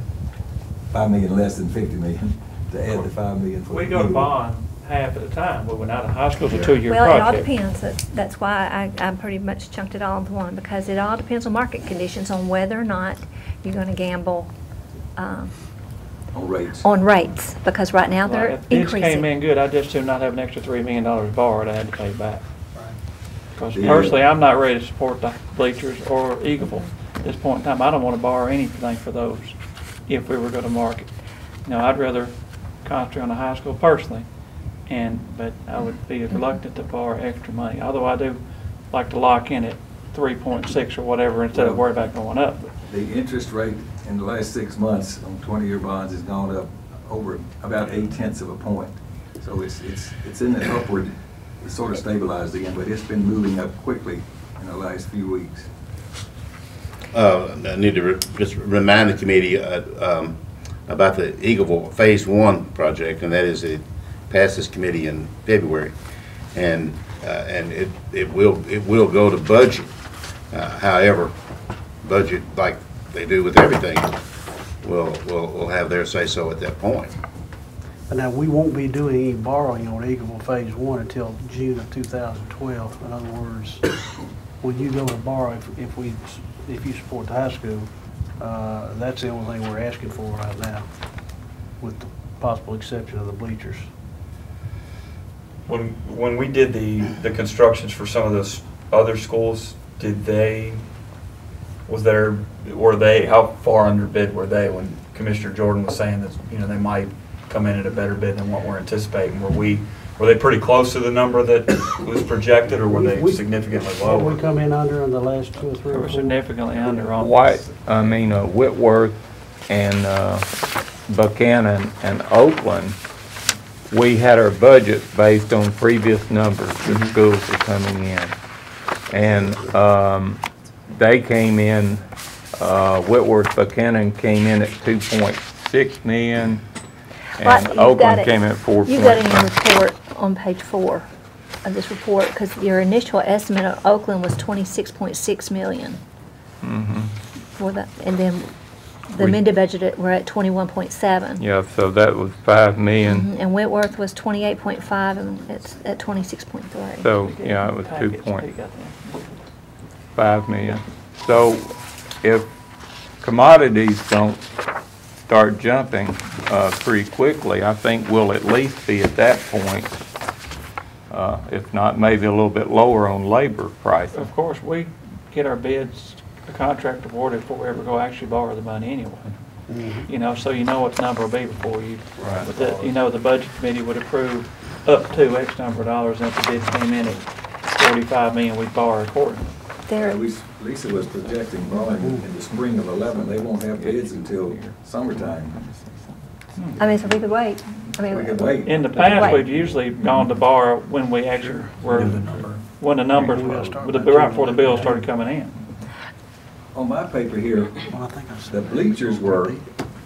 5 million less than 50 million to add the 5 million for We the go to Eagleville. bond half at a time, but we're not in high school, it's a 2-year Well, it all project. depends. That's why I pretty much chunked it all into one, because it all depends on market conditions, on whether or not you're going to gamble On rates. on rates, because right now they're If bids came increasing. in good, I'd just do not have an extra $3 million borrowed, I had to pay back. Because Yeah. personally, I'm not ready to support the bleachers or Eagleville at this point in time. I don't want to borrow anything for those if we were going to market. You know, I'd rather concentrate on the high school personally, but I would be reluctant to borrow extra money. Although I do like to lock in at 3.6 or whatever instead of worry about going up. The interest rate in the last 6 months on 20-year bonds has gone up over about 0.8 of a point. So it's in the upward, it's sort of stabilized again, but it's been moving up quickly in the last few weeks. I need to just remind the committee about the Eagleville Phase 1 project, and that is it passed this committee in February, and it will go to budget. However, budget, like they do with everything, will have their say-so at that point. And now, we won't be doing any borrowing on Eagleville Phase 1 until June of 2012. In other words, when you go to borrow, if you support the high school, that's the only thing we're asking for right now, with the possible exception of the bleachers. When we did the constructions for some of those other schools, were they, how far under bid were they when Commissioner Jordan was saying that, they might come in at a better bid than what we're anticipating? Were they pretty close to the number that was projected, or were they significantly lower? What we come in under in the last 2 or 3 They or were 4? significantly under on Whitworth and Buchanan and Oakland, we had our budget based on previous numbers that schools were coming in. And they came in, Whitworth, Buchanan came in at 2.6 million, and Oakland came in at 4. You got in your report on page 4 of this report, because your initial estimate of Oakland was 26.6 million. For that, and then the amended budget, we're at 21.7. Yeah, so that was 5 million. And Whitworth was 28.5, and it's at 26.3. So, yeah, it was 2.5 million. So if commodities don't start jumping pretty quickly, I think we'll at least be at that point, if not maybe a little bit lower on labor prices. Of course, we get our bids, the contract awarded before we ever go actually borrow the money anyway. So you know what the number will be before you. Right. But the budget committee would approve up to X number of dollars, and if the bids came in at 45 million, we'd borrow accordingly. Lisa was projecting borrowing in the spring of 11. They won't have bids until summertime. I mean, so we could wait. We could wait. In the past, we've usually gone to borrow when we actually were, when the numbers, right before the bill started coming in. On my paper here, the bleachers were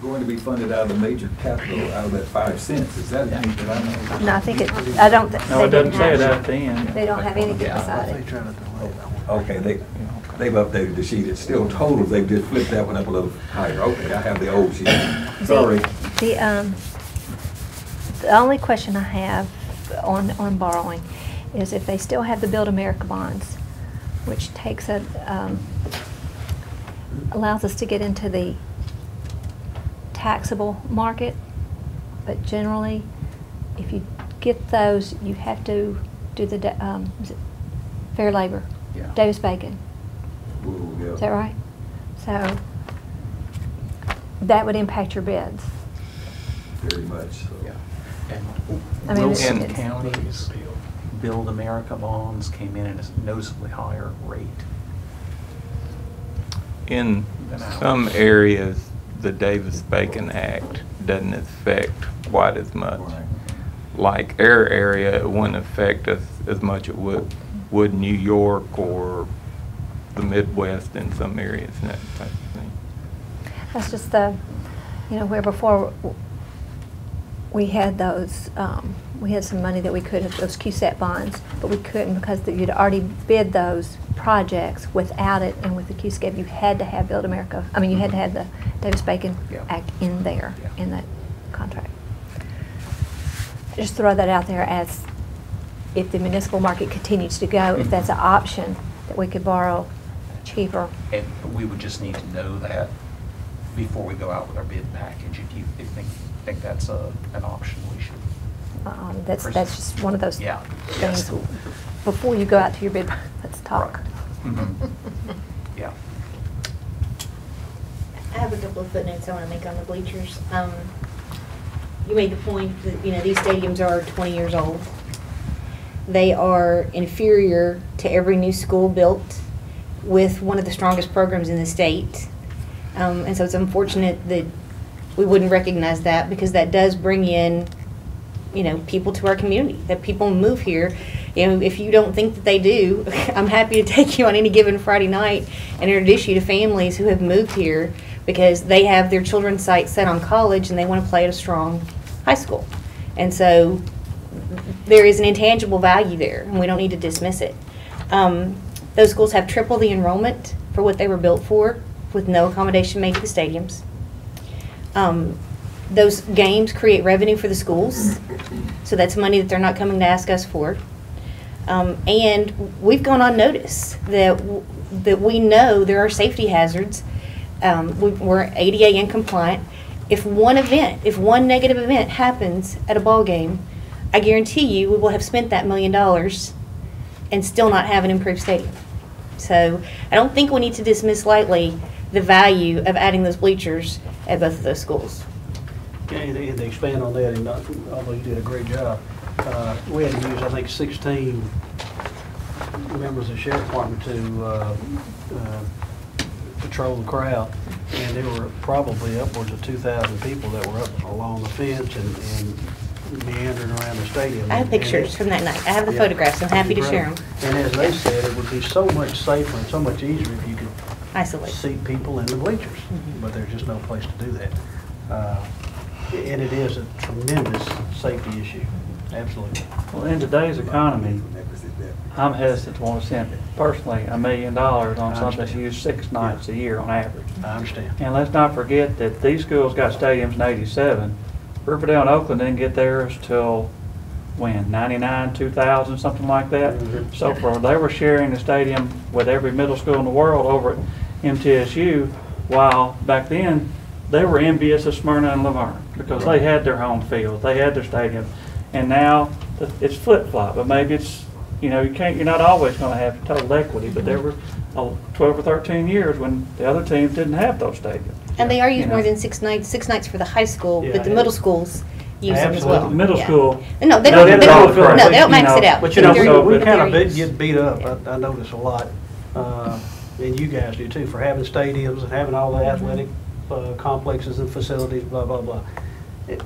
going to be funded out of the major capital, out of that 5 cents. Is that anything that I know? No, I think I don't. No, it doesn't say it at the end. They don't have anything beside it. Okay, they've updated the sheet. It's still total. They've just flipped that one up a little higher. Okay, I have the old sheet. Sorry. The only question I have on borrowing is if they still have the Build America bonds, which takes allows us to get into the taxable market, but generally, if you get those, you have to do the is it fair labor, Davis-Bacon. Ooh, yeah. Is that right? So that would impact your bids. Very much so. I mean, Wilson County's Build America bonds came in at a noticeably higher rate. In some areas, the Davis-Bacon Act doesn't affect quite as much. Like our area, it wouldn't affect us as much as it would New York or the Midwest in some areas and that type of thing. That's just where before we had those, we had some money that we could have, those QSAT bonds, but we couldn't because you'd already bid those projects. Without it, and with the QSCAP, you had to have Build America, you had to have the Davis-Bacon Act in there, in that contract. Just throw that out there as if the municipal market continues to go, if that's an option that we could borrow cheaper. And we would just need to know that before we go out with our bid package. If you think that's an option, we should. That's just one of those things. Yes. Before you go out to your bid, let's talk. Right. Yeah. I have a couple of footnotes I want to make on the bleachers. You made the point that, these stadiums are 20 years old. They are inferior to every new school built. with one of the strongest programs in the state. And so it's unfortunate that we wouldn't recognize that, because that does bring in, people to our community, that people move here. If you don't think that they do, I'm happy to take you on any given Friday night and introduce you to families who have moved here because they have their children's sights set on college and they want to play at a strong high school. And so there is an intangible value there, and we don't need to dismiss it. Those schools have triple the enrollment for what they were built for, with no accommodation made to the stadiums. Those games create revenue for the schools, so that's money that they're not coming to ask us for. And we've gone on notice that we know there are safety hazards. We're ADA incompliant. If one negative event happens at a ball game, I guarantee you we will have spent that $1 million and still not have an improved stadium. So I don't think we need to dismiss lightly the value of adding those bleachers at both of those schools. And to expand on that, and although you did a great job, we had to use, I think, 16 members of the sheriff department to patrol the crowd, and there were probably upwards of 2,000 people that were up along the fence and meandering around the stadium. I have pictures from that night. I have the photographs. I'm happy to share them. And as they said, it would be so much safer and so much easier if you could isolate, seat people in the bleachers, but there's just no place to do that. And it is a tremendous safety issue, absolutely. Well, in today's economy, I'm hesitant to want to spend personally $1 million on something that's used 6 nights a year on average. I understand. And let's not forget that these schools got stadiums in '87. Riverdale and Oakland didn't get theirs till when, 99, 2000, something like that. So they were sharing the stadium with every middle school in the world over at MTSU, while back then they were envious of Smyrna and Laverne because they had their home field, they had their stadium, and now it's flip-flop. But maybe it's, you're not always going to have total equity, but there were 12 or 13 years when the other teams didn't have those stadiums. And they are used more than 6 nights. 6 nights for the high school, but the middle schools use them as well. Middle school. No, they don't max it out. But we kind of get beat up. I notice a lot, and you guys do too, for having stadiums and having all the athletic complexes and facilities, blah, blah, blah.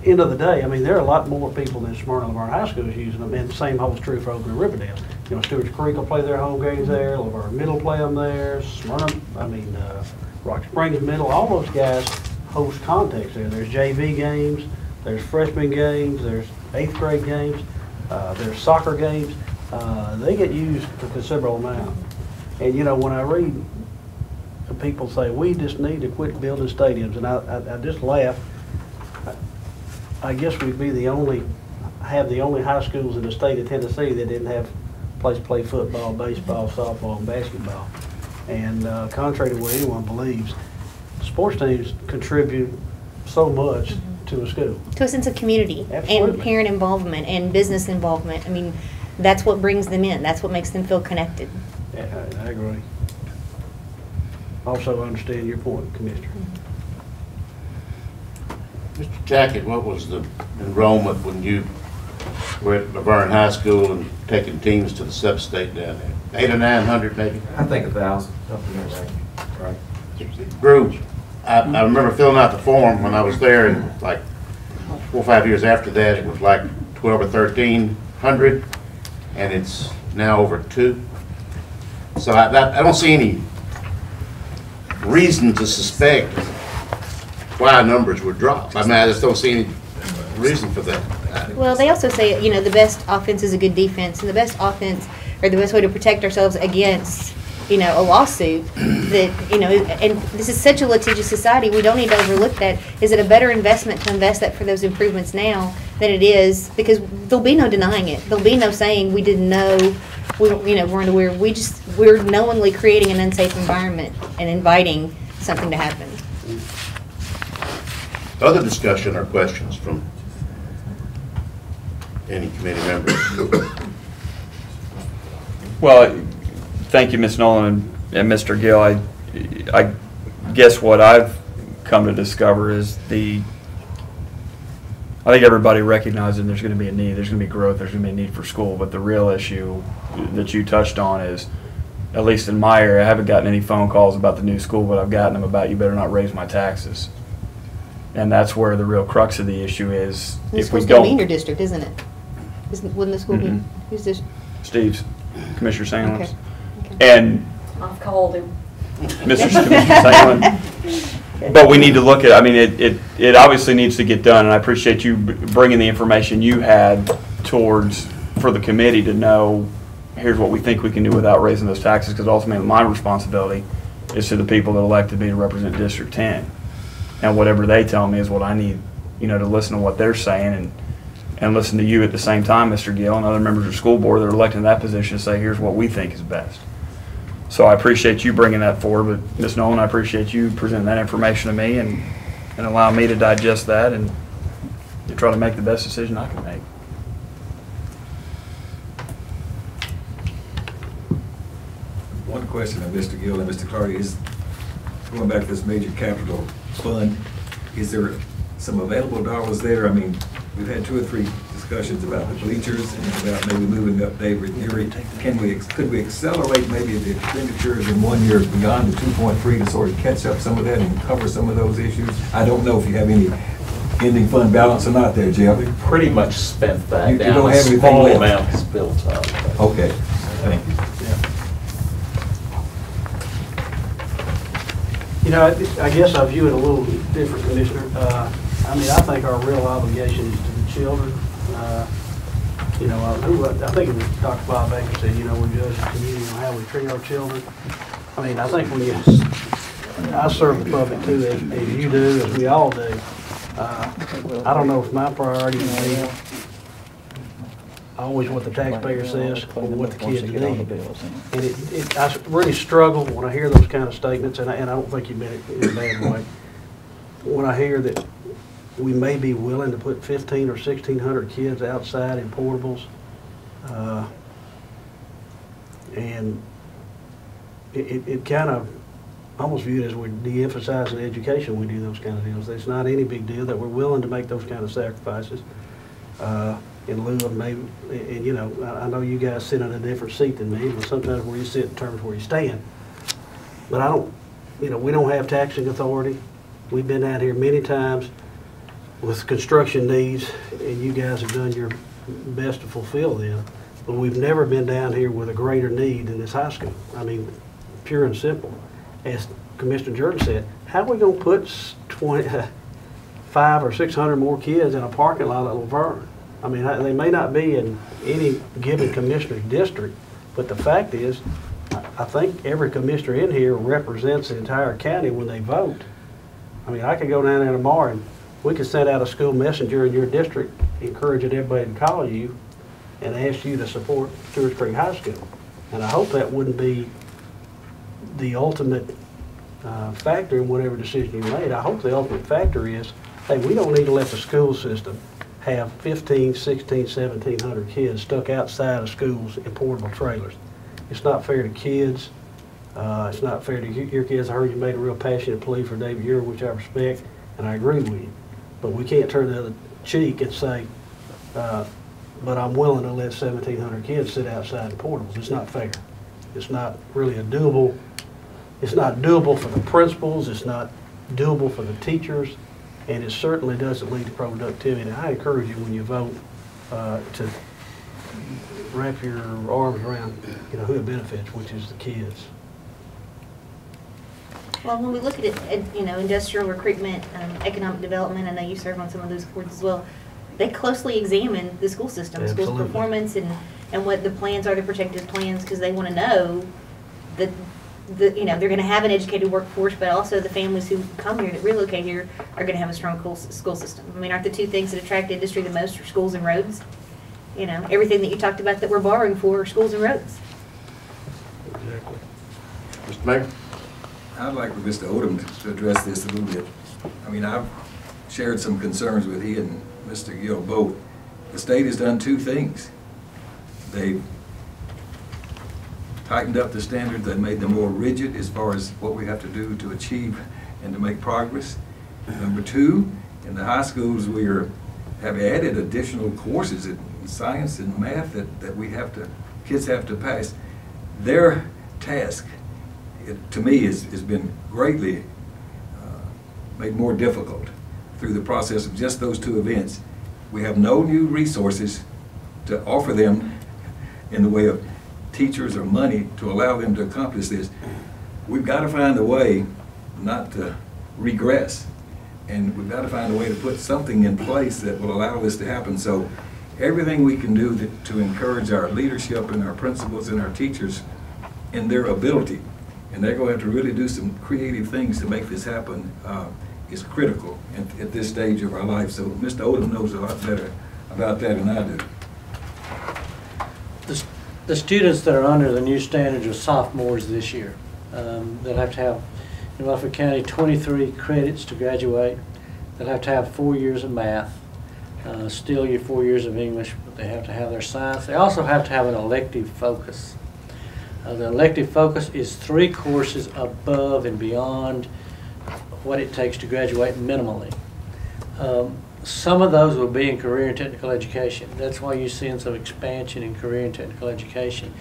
End of the day, there are a lot more people than Smyrna Laverne High School is using them, and the same holds true for Oakland and Riverdale. Stewart's Creek will play their home games there, Laverne Middle play them there, Rock Springs Middle, all those guys host contests there. There's JV games, there's freshman games, there's 8th grade games, there's soccer games. They get used a considerable amount. And when I read people say, we just need to quit building stadiums, and I just laugh. I guess we'd be the only high schools in the state of Tennessee that didn't have a place to play football, baseball, softball, and basketball. And contrary to what anyone believes, sports teams contribute so much to a school. To a sense of community. Absolutely. And parent involvement and business involvement. That's what brings them in. That's what makes them feel connected. Yeah, I agree. Also understand your point, Commissioner. Mr. Tackett, what was the enrollment when you were at Laverne High School and taking teams to the sub-state down there? 800 or 900 maybe? I think 1,000, something like that. Right. It grew. I remember filling out the form when I was there, and like 4 or 5 years after that, it was like 12 or 1,300, and it's now over 2. So I don't see any reason to suspect why numbers would drop. I just don't see any reason for that. Well, they also say, the best offense is a good defense, and the best offense, or the best way to protect ourselves against, a lawsuit that, and this is such a litigious society, we don't need to overlook that. Is it a better investment to invest that for those improvements now than it is? Because there'll be no denying it. There'll be no saying we didn't know, weren't aware. We're knowingly creating an unsafe environment and inviting something to happen. Other discussion or questions from any committee members? Well, thank you, Ms. Nolan and Mr. Gill. I guess what I've come to discover is I think everybody recognizes there's going to be a need, there's going to be growth, there's going to be a need for school, but the real issue that you touched on is at least in my area, I haven't gotten any phone calls about the new school, but I've gotten them about, you better not raise my taxes. And that's where the real crux of the issue is. The If we school's gonna be in don't, your district, isn't it? Wouldn't the school be, Mhm. who's this? Steve's, Commissioner Sandlin. Okay. And I've called him. Commissioner Sandlin. But we need to look at, I mean, it obviously needs to get done, and I appreciate you bringing the information you had towards, for the committee to know, here's what we think we can do without raising those taxes, because ultimately my responsibility is to the people that elected me to represent District 10. And whatever they tell me is what I need, to listen to what they're saying and listen to you at the same time, Mr. Gill, and other members of the school board that are elected in that position to say, here's what we think is best. So I appreciate you bringing that forward, but Ms. Nolan, I appreciate you presenting that information to me and allowing me to digest that and to try to make the best decision I can make. One question of Mr. Gill and Mr. Clardy is, going back to this major capital fund, is there some available dollars there? I mean, we've had 2 or 3 discussions about the bleachers and about maybe moving up David Urey. Could we accelerate maybe the expenditures in 1 year beyond the 2.3 to sort of catch up some of that and cover some of those issues? I don't know if you have any ending fund balance or not there, Jeff. We pretty much spent that You down. don't have anything Small left? amount is built up. Okay, thank you. I guess I view it a little different, Commissioner. I think our real obligation is to the children. I think it was Dr. Bob Baker said, we judge the community on how we treat our children. I think I serve the public too, as you do, as we all do. I don't know if my priority would be always what the taxpayer says or what the kids need. And I really struggle when I hear those kind of statements, and I don't think you meant it in a bad way. When I hear that we may be willing to put 1,500 or 1,600 kids outside in portables, and it kind of almost viewed as we're de-emphasizing education when we do those kind of deals. It's not any big deal that we're willing to make those kind of sacrifices in lieu of maybe, and I know you guys sit in a different seat than me, but sometimes where you sit in terms of where you stand. But I don't, we don't have taxing authority. We've been out here many times with construction needs, and you guys have done your best to fulfill them. But we've never been down here with a greater need than this high school. Pure and simple. As Commissioner Jordan said, how are we going to put 500 or 600 more kids in a parking lot at Laverne? They may not be in any given commissioner's district, but the fact is, I think every commissioner in here represents the entire county when they vote. I could go down there tomorrow and we could send out a school messenger in your district encouraging everybody to call you and ask you to support Stewart Creek High School. And I hope that wouldn't be the ultimate factor in whatever decision you made. I hope the ultimate factor is, hey, we don't need to let the school system have 15, 16, 1,700 kids stuck outside of schools in portable trailers. It's not fair to kids. It's not fair to your kids. I heard you made a real passionate plea for David Urey, which I respect, and I agree with you. But we can't turn the other cheek and say, but I'm willing to let 1,700 kids sit outside in portables. It's not fair. It's not really doable. It's not doable for the principals. It's not doable for the teachers. And it certainly doesn't lead to productivity. And I encourage you when you vote to wrap your arms around who it benefits, which is the kids. Well, when we look at it, industrial recruitment, economic development, I know you serve on some of those boards as well, they closely examine the school system, school performance, and what the plans are, the protective plans, because they want to know that they're going to have an educated workforce, but also the families who come here, that relocate here, are going to have a strong school system. Aren't the two things that attract industry the most are schools and roads? Everything that you talked about that we're borrowing for are schools and roads. Exactly. Mr. Mayor? I'd like for Mr. Odom to address this a little bit. I've shared some concerns with he and Mr. Gill both. The state has done 2 things. They've tightened up the standards, they made them more rigid as far as what we have to do to achieve and to make progress. Number 2, in the high schools we have added additional courses in science and math that kids have to pass. Their task, to me, has been greatly made more difficult through the process of just those two events. We have no new resources to offer them in the way of teachers or money to allow them to accomplish this. We've got to find a way not to regress, and we've got to find a way to put something in place that will allow this to happen. So everything we can do to encourage our leadership and our principals and our teachers in their ability, and they're going to have to really do some creative things to make this happen, is critical at this stage of our life. So Mr. Odom knows a lot better about that than I do. The students that are under the new standards are sophomores this year. They'll have to have, in Rutherford County, 23 credits to graduate. They'll have to have 4 years of math, still your 4 years of English, but they have to have their science. They also have to have an elective focus. The elective focus is 3 courses above and beyond what it takes to graduate minimally. Some of those will be in career and technical education. That's why you're seeing some expansion in career and technical education.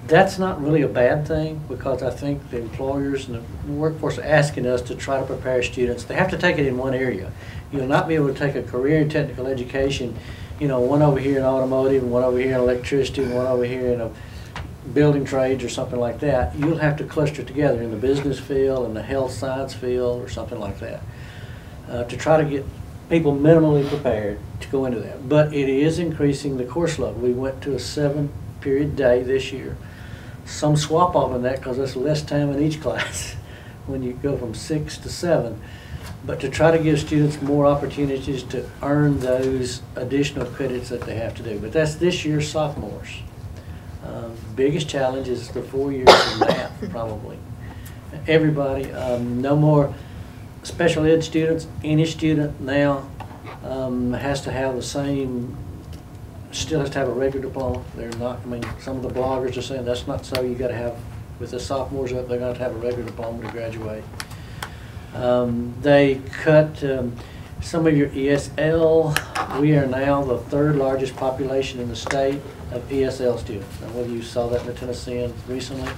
That's not really a bad thing, because I think the employers and the workforce are asking us to try to prepare students. They have to take it in one area. You'll not be able to take a career and technical education, you know, one over here in automotive and one over here in electricity and one over here in a building trades or something like that. You'll have to cluster together in the business field and the health science field or something like that to try to get people minimally prepared to go into that. But it is increasing the course load. We went to a 7-period day this year. Some swap off in that because that's less time in each class when you go from 6 to 7. But to try to give students more opportunities to earn those additional credits that they have to do. But that's this year's sophomores. Biggest challenge is the 4 years of math, probably. Everybody, no more special ed students. Any student now has to have the same, still has to have a regular diploma. They're not, I mean, some of the bloggers are saying that's not so. You got to have, with the sophomores up, they're going to have a regular diploma to graduate. They cut some of your ESL. We are now the 3rd largest population in the state of ESL students. Now, whether you saw that in the Tennessee recently,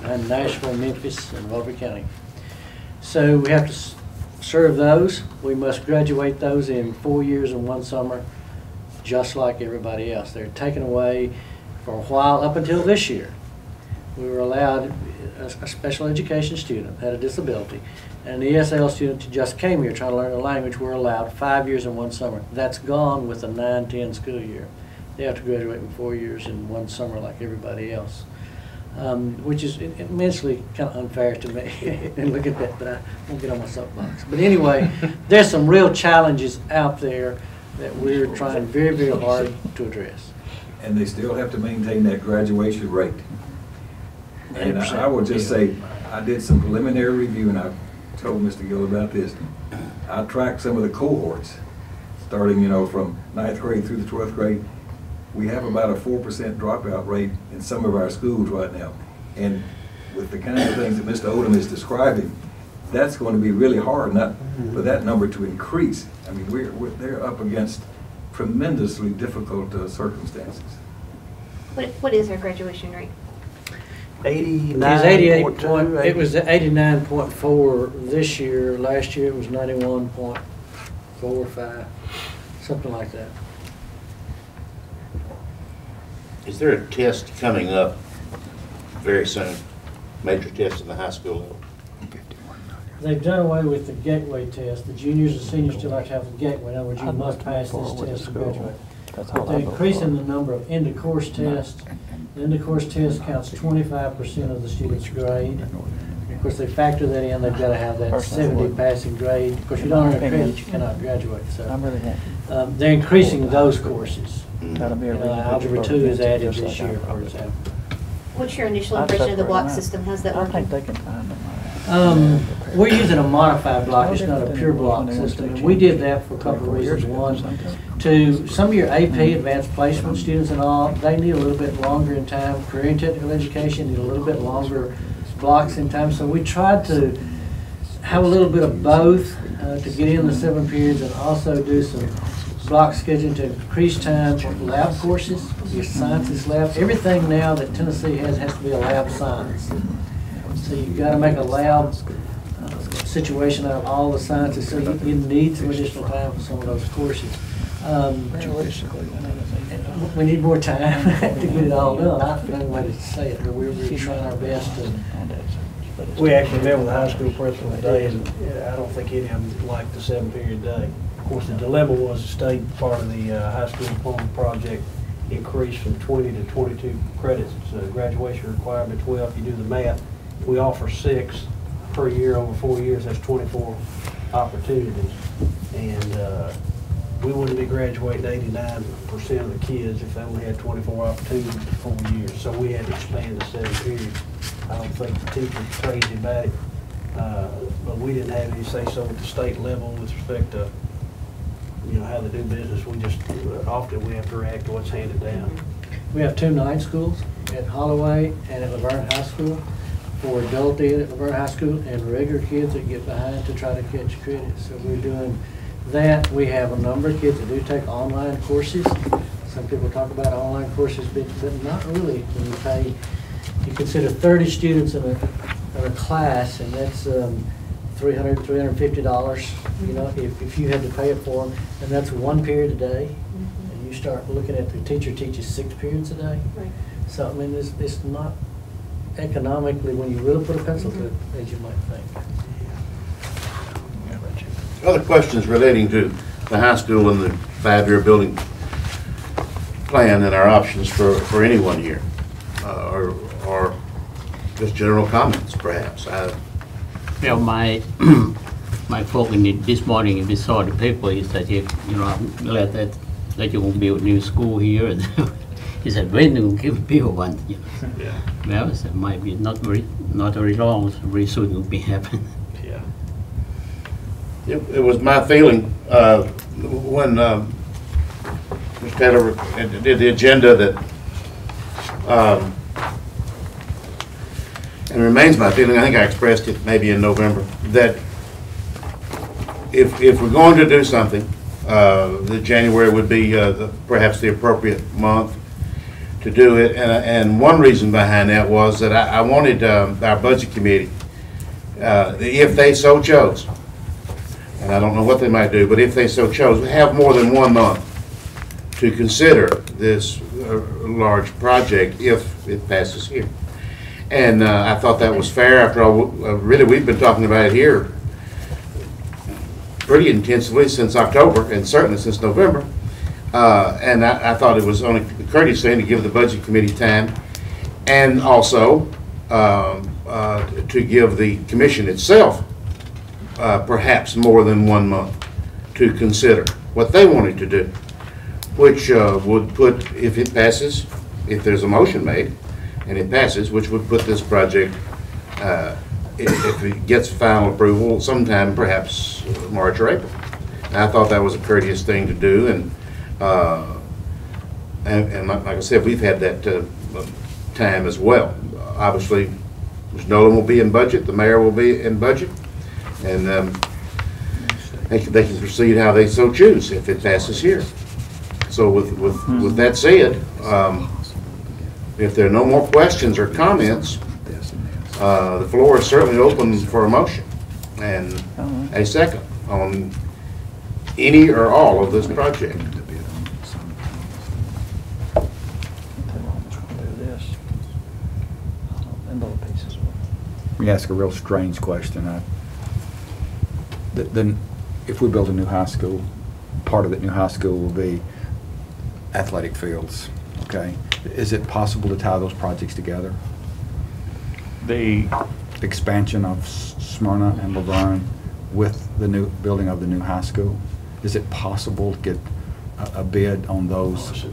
and Nashville, Memphis, and Rutherford County. So we have to serve those. We must graduate those in 4 years and 1 summer, just like everybody else. They're taken away for a while up until this year. We were allowed a special education student had a disability, and an ESL student who just came here trying to learn a language were allowed 5 years and 1 summer. That's gone with the 9-10 school year. They have to graduate in 4 years and 1 summer like everybody else, which is immensely kind of unfair to me. And look at that, but I won't get on my soapbox. But anyway, there's some real challenges out there that we're trying very, very hard to address. And they still have to maintain that graduation rate. And I will just say, I did some preliminary review, and I told Mr. Gill about this. I tracked some of the cohorts, starting, you know, from 9th grade through the 12th grade. We have about a 4% dropout rate in some of our schools right now. And with the kind of things that Mr. Odom is describing, that's going to be really hard not for that number to increase. I mean, they're up against tremendously difficult circumstances. What is our graduation rate? 89.2. It was 89.4 this year. Last year it was 91.45, something like that. Is there a test coming up very soon? Major test in the high school level? They've done away with the gateway test. The juniors and seniors still have to have the gateway. In other words, you must pass this test to graduate. But they're increasing the number of end-of-course tests. The end-of-course test counts 25% of the student's grade. Of course, they factor that in. They've got to have that 70 passing grade. Of course, if you don't earn a credit, you cannot graduate. So they're increasing those courses. Algebra 2 is added this year, for example. What's your initial impression of the block system? How's that working? We're using a modified block. It's not a pure block system. And we did that for a couple of reasons. One, to some of your AP, advanced placement students and all, they need a little bit longer in time. Career and technical education need a little bit longer blocks in time. So we tried to have a little bit of both to get in the 7 periods and also do some block scheduling to increase time for lab courses, your sciences labs. Everything now that Tennessee has to be a lab science. So you've got to make a lab situation out of all the sciences, so you need some additional time for some of those courses. We need more time to get it all done. I don't know way to say it, but we're trying our best to. We actually met with the high school principal today, and I don't think any of them liked the 7-period day. Of course, the dilemma was the state part of the high school diploma project increased from 20 to 22 credits. It's a graduation requirement 12. If you do the math, we offer 6 per year over 4 years. That's 24 opportunities. And we wouldn't be graduating 89% of the kids if they only had 24 opportunities for 4 years. So we had to expand to 7 periods. I don't think the teachers were crazy about it, but we didn't have any say-so at the state level with respect to, how they do business. We just, often we have to react to what's handed down. We have 2 night schools at Holloway and at Laverne High School for adult ed at Laverne High School and regular kids that get behind to try to catch credit. So we're doing that. We have a number of kids that do take online courses. Some people talk about online courses, but not really. When you pay, you consider 30 students in a class, and that's $300, $350, if you had to pay it for them, and that's 1 period a day. And you start looking at the teacher teaches 6 periods a day. Right. So, I mean, it's not economically, when you really put a pencil to it, as you might think. Other questions relating to the high school and the 5-year building plan and our options for any 1 year, or just general comments, perhaps. Well, my thought this morning we saw the paper is that I'm glad that you will build a new school here. He said, when you can build one? Yeah. Well, it might be not very long, so very soon it will be happening. Yeah. It was my feeling when Mr. Taylor did the agenda that, and it remains my feeling, I think I expressed it maybe in November, that if we're going to do something, that January would be perhaps the appropriate month to do it. And one reason behind that was that I wanted our budget committee, if they so chose, and I don't know what they might do, but if they so chose, have more than 1 month to consider this large project if it passes here. And I thought that was fair. After all, really, we've been talking about it here pretty intensively since October, and certainly since November. And I thought it was only the courteous thing to give the budget committee time, and also to give the commission itself perhaps more than 1 month to consider what they wanted to do, which would put, if it passes, if there's a motion made, and it passes, which would put this project, if it gets final approval, sometime perhaps March or April. And I thought that was a courteous thing to do, and like I said, we've had that time as well. Obviously, Mr. Nolan will be in budget, the mayor will be in budget, and they can proceed how they so choose if it passes here. So with that said, if there are no more questions or comments, the floor is certainly open for a motion and a second on any or all of this project. Let me ask a real strange question. Then, if we build a new high school, part of that new high school will be athletic fields, okay? Is it possible to tie those projects together? The expansion of Smyrna and Laverne with the new building of the new high school? Is it possible to get a bid on those?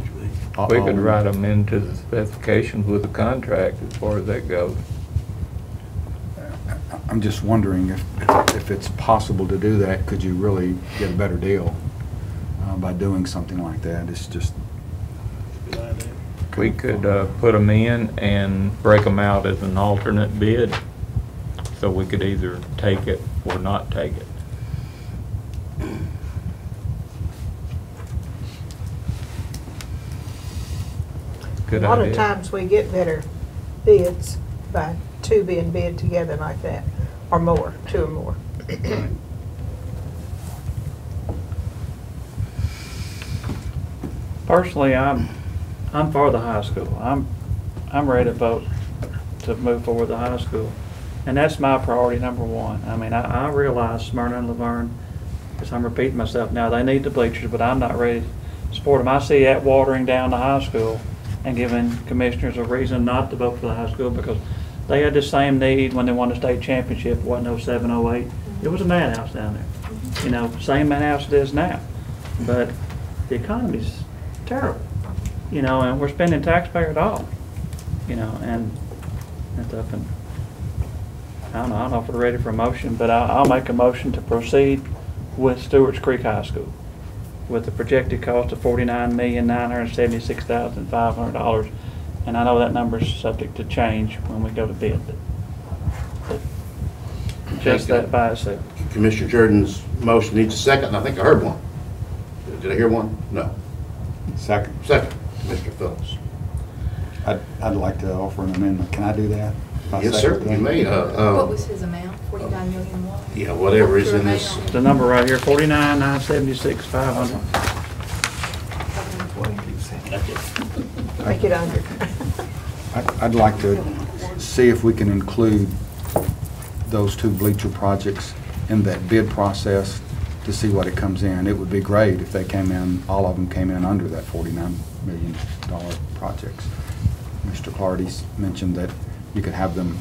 We could write them into the specifications with the contract as far as that goes. I'm just wondering if it's possible to do that, could you really get a better deal by doing something like that? It's just... We could put them in and break them out as an alternate bid, so we could either take it or not take it. Good A lot of idea. times we get better bids by two being bid together like that, or more, two or more. Personally, I'm for the high school. I'm ready to vote to move forward the high school. And that's my priority number one. I mean, I realize Smyrna and Laverne, because I'm repeating myself now, they need the bleachers, but I'm not ready to support them. I see that watering down the high school and giving commissioners a reason not to vote for the high school, because they had the same need when they won the state championship, what, in 07, 08. It was a madhouse down there. You know, same madhouse it is now. But the economy's terrible, you know, and we're spending taxpayer dollars, you know, and stuff. And I don't know if we're ready for a motion, but I'll make a motion to proceed with Stewart's Creek High School with the projected cost of $49,976,500. And I know that number is subject to change when we go to bid, but just that by itself. Commissioner Jordan's motion needs a second, and I think I heard one. Did I hear one? No. Second. Second, Commissioner Phillips. I'd like to offer an amendment. Can I do that? Yes, sir, you may. What was his amount? 49 million what? Yeah, whatever is in this. The number right here, 49,976,500. Make it under. I'd like to see if we can include those two bleacher projects in that bid process to see what it comes in. It would be great if they came in, all of them came in under that $49 million projects. Mr. Clardy's mentioned that you could have them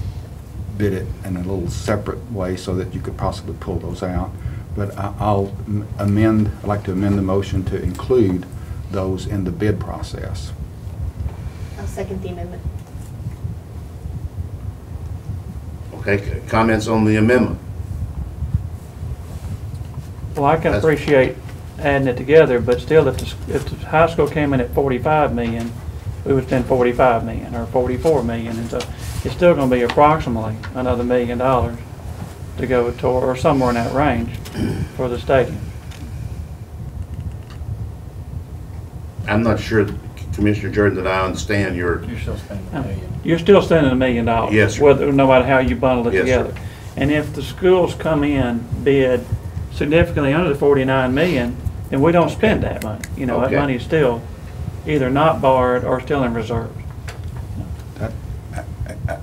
bid it in a little separate way so that you could possibly pull those out. But I'd like to amend the motion to include those in the bid process. I'll second the amendment. Okay, comments on the amendment? Well, I can appreciate adding it together, but still, if the high school came in at 45 million, we would spend 45 million or 44 million, and so it's still going to be approximately another $1 million to go toward, or somewhere in that range, for the stadium. I'm not sure, Commissioner Jordan, that I understand your. You're still spending $1 million. You're still spending $1 million. Yes, sir. Whether, no matter how you bundle it Yes, together. sir. And if the schools come in bid significantly under the 49 million, then we don't spend that money. You know, Okay. that money is still either not borrowed or still in reserve.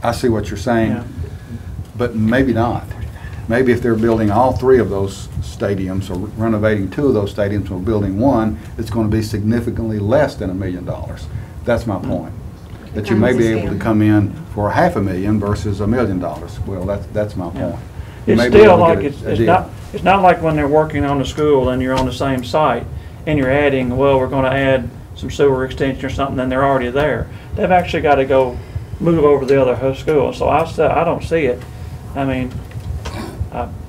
I see what you're saying, Yeah. but maybe not. Maybe if they're building all three of those stadiums or renovating two of those stadiums or building one, it's going to be significantly less than $1 million. That's my point. That you may be able to come in for $500,000 versus $1 million. Well, that's my point. You It's may be still able to like, get a it's deal. not like when they're working on the school and you're on the same site and you're adding, well, we're going to add some sewer extension or something, and they're already there. They've actually got to go move over to the other school. So I don't see it. I mean,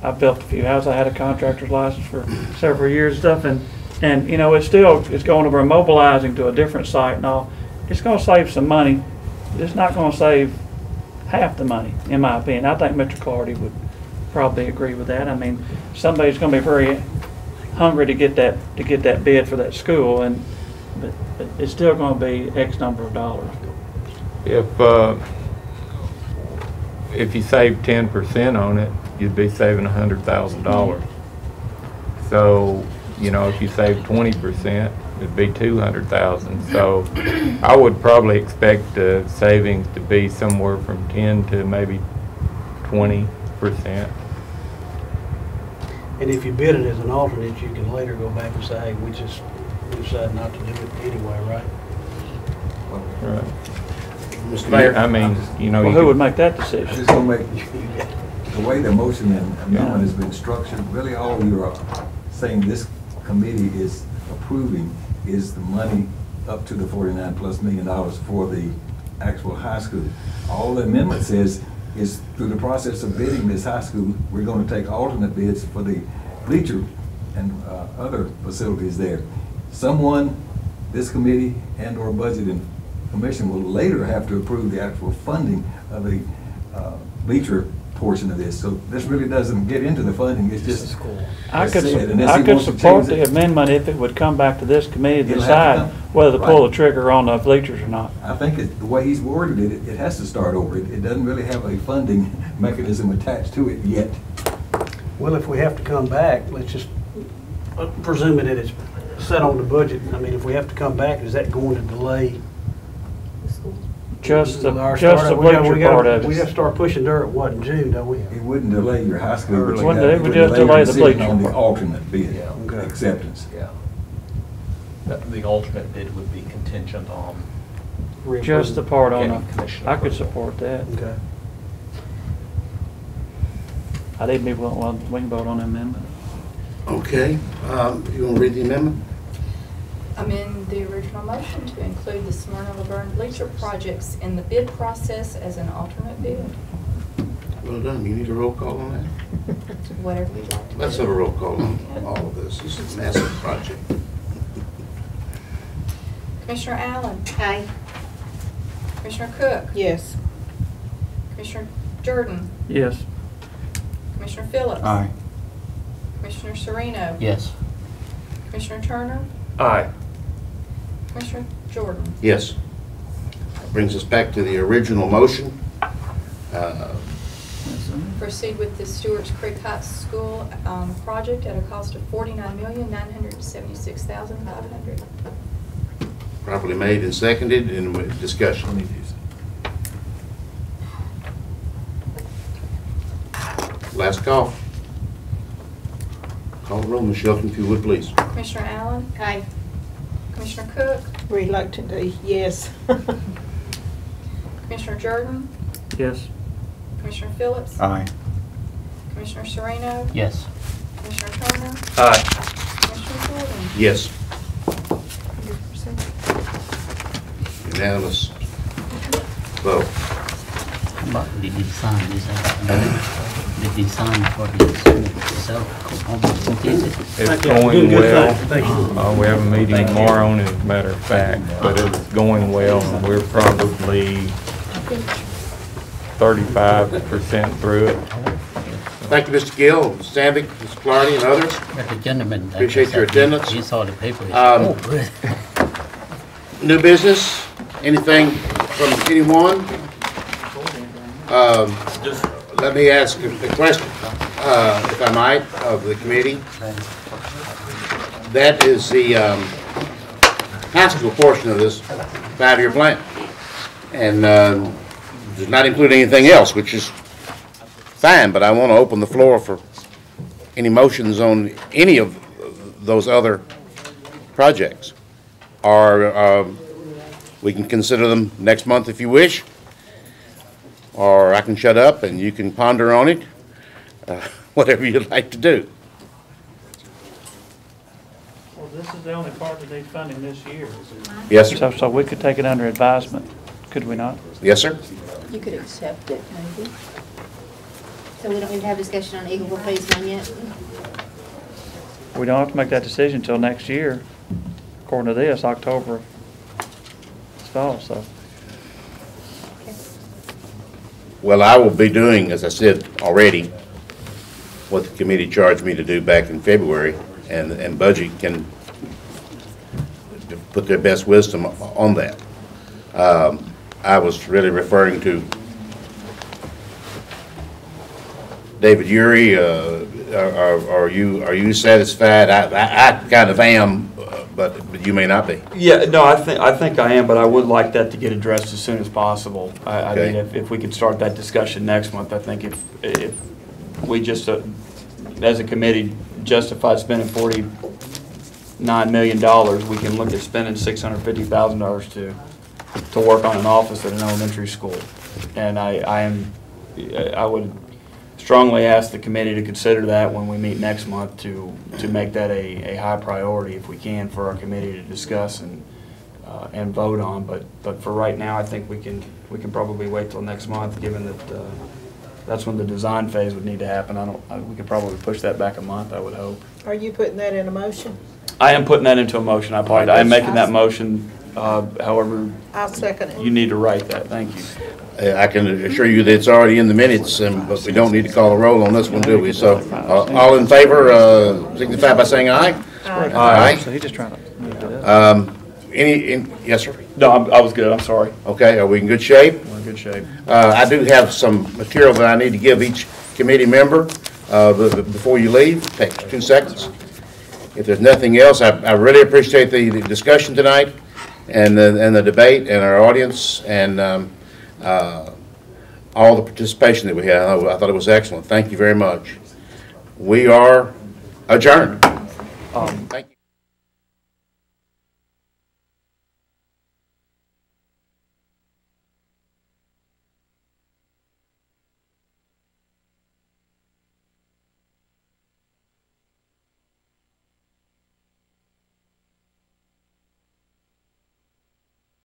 I built a few houses. I had a contractor's license for several years and stuff, and you know, it's going over and mobilizing to a different site and all. It's going to save some money. It's not going to save half the money, in my opinion. I think Mr. Clardy would probably agree with that. I mean, somebody's going to be very hungry to get that bid for that school, but it's still going to be X number of dollars. If you save 10% on it, you'd be saving $100,000. So, you know, if you save 20%, it'd be $200,000. So I would probably expect the savings to be somewhere from 10 to maybe 20%. And if you bid it as an alternate, you can later go back and say, hey, we decided not to do it anyway, right? Right. Mr. Mayor? I mean, you know. Well, you who could- would make that I decision? just gonna make, the way the motion and amendment has been structured, really all you are saying this committee is approving is the money up to the $49+ million for the actual high school. All the amendment says is through the process of bidding this high school, we're gonna take alternate bids for the bleacher and other facilities there. Someone, this committee and/or budget and commission will later have to approve the actual funding of the bleacher portion of this. So this really doesn't get into the funding, it's just I as could said, unless he support wants to the change it. amendment if it would come back to this committee to It'll have to decide whether to pull the trigger on the bleachers or not. I think the way he's worded it, it has to start over. It doesn't really have a funding mechanism attached to it yet. Well, if we have to come back, let's just presume that it's set on the budget. I mean, if we have to come back, is that going to delay? Just the our bleacher start? part of We have it. to start pushing dirt, what, in June, don't we? It wouldn't delay your high school. but It wouldn't- you it would delay just delay your the decision bleacher on the part. alternate bid Okay. acceptance. Yeah. The alternate bid would be contingent on. Just the part on Getting commission I could approval. support that. Okay. I didn't even want, we can vote on the amendment. Okay, you want to read the amendment? Amend the original motion to include the Smyrna Laverne bleacher projects in the bid process as an alternate bid. Well done. You need a roll call on that? Whatever you'd like to do. Let's have a roll call on all of this. This is a massive project. Commissioner Allen? Aye. Commissioner Cook? Yes. Commissioner Jordan? Yes. Commissioner Phillips? Aye. Commissioner Sereno? Yes. Commissioner Turner? Aye. Commissioner Jordan? Yes. That brings us back to the original motion. Proceed with the Stewart's Creek Heights School project at a cost of $49,976,500. Properly made and seconded, and with discussion. Last call. Call the roll, Michelle, if you would, please. Commissioner Allen? Aye. Commissioner Cook? Reluctantly, yes. Commissioner Jordan? Yes. Commissioner Phillips? Aye. Commissioner Sereno? Yes. Commissioner Turner? Aye. Commissioner Jordan? Yes. Unanimous vote. But the design is, the design for the school itself, almost completed. It's Yeah, going good well. thing. Thank you. We have a meeting tomorrow, and as a matter of fact, but it's going well, and we're probably 35% through it. Thank you, Mr. Gill, Mr. Sandvik, Mr. Clardy, and others. But the gentleman. Appreciate your attendance. He saw the paper. He said, Um, oh, good. New business, anything from anyone? Let me ask a question, if I might, of the committee. That is the high school portion of this 5-year plan. And does not include anything else, which is fine, but I want to open the floor for any motions on any of those other projects. Or we can consider them next month if you wish, or I can shut up and you can ponder on it, whatever you'd like to do. Well, this is the only part that needs funding this year. Yes, sir. So we could take it under advisement, could we not? Yes, sir. You could accept it, maybe. So we don't need to have discussion on Eagleville Phase 1 yet? We don't have to make that decision until next year, according to this, October. It's fall, so. Well, I will be doing, as I said already, what the committee charged me to do back in February, and Budget can put their best wisdom on that. I was really referring to David Urey. Are you satisfied? I kind of am, but you may not be. Yeah, no, I think I am, but I would like that to get addressed as soon as possible. I Okay. mean, if we could start that discussion next month, I think if we just, as a committee, justify spending $49 million, we can look at spending $650,000 to work on an office at an elementary school. And I would strongly ask the committee to consider that when we meet next month to make that a high priority if we can for our committee to discuss and vote on. But for right now, I think we can probably wait till next month, given that that's when the design phase would need to happen. We could probably push that back a month, I would hope. Are you putting that in a motion? I am putting that into a motion. I apologize. I am making that motion. However, I'll second it. you need to write that. Thank you. I can assure you that it's already in the minutes, but we don't need to call a roll on this one, do we? So, all in favor, signify by saying aye. Aye. Aye. So he's just trying to. Yes, sir? No, I was good, I'm sorry. Okay, are we in good shape? We're in good shape. I do have some material that I need to give each committee member before you leave. Takes 2 seconds. If there's nothing else, I really appreciate the discussion tonight and the debate and our audience and all the participation that we had. I thought it was excellent. Thank you very much. We are adjourned. Thank you.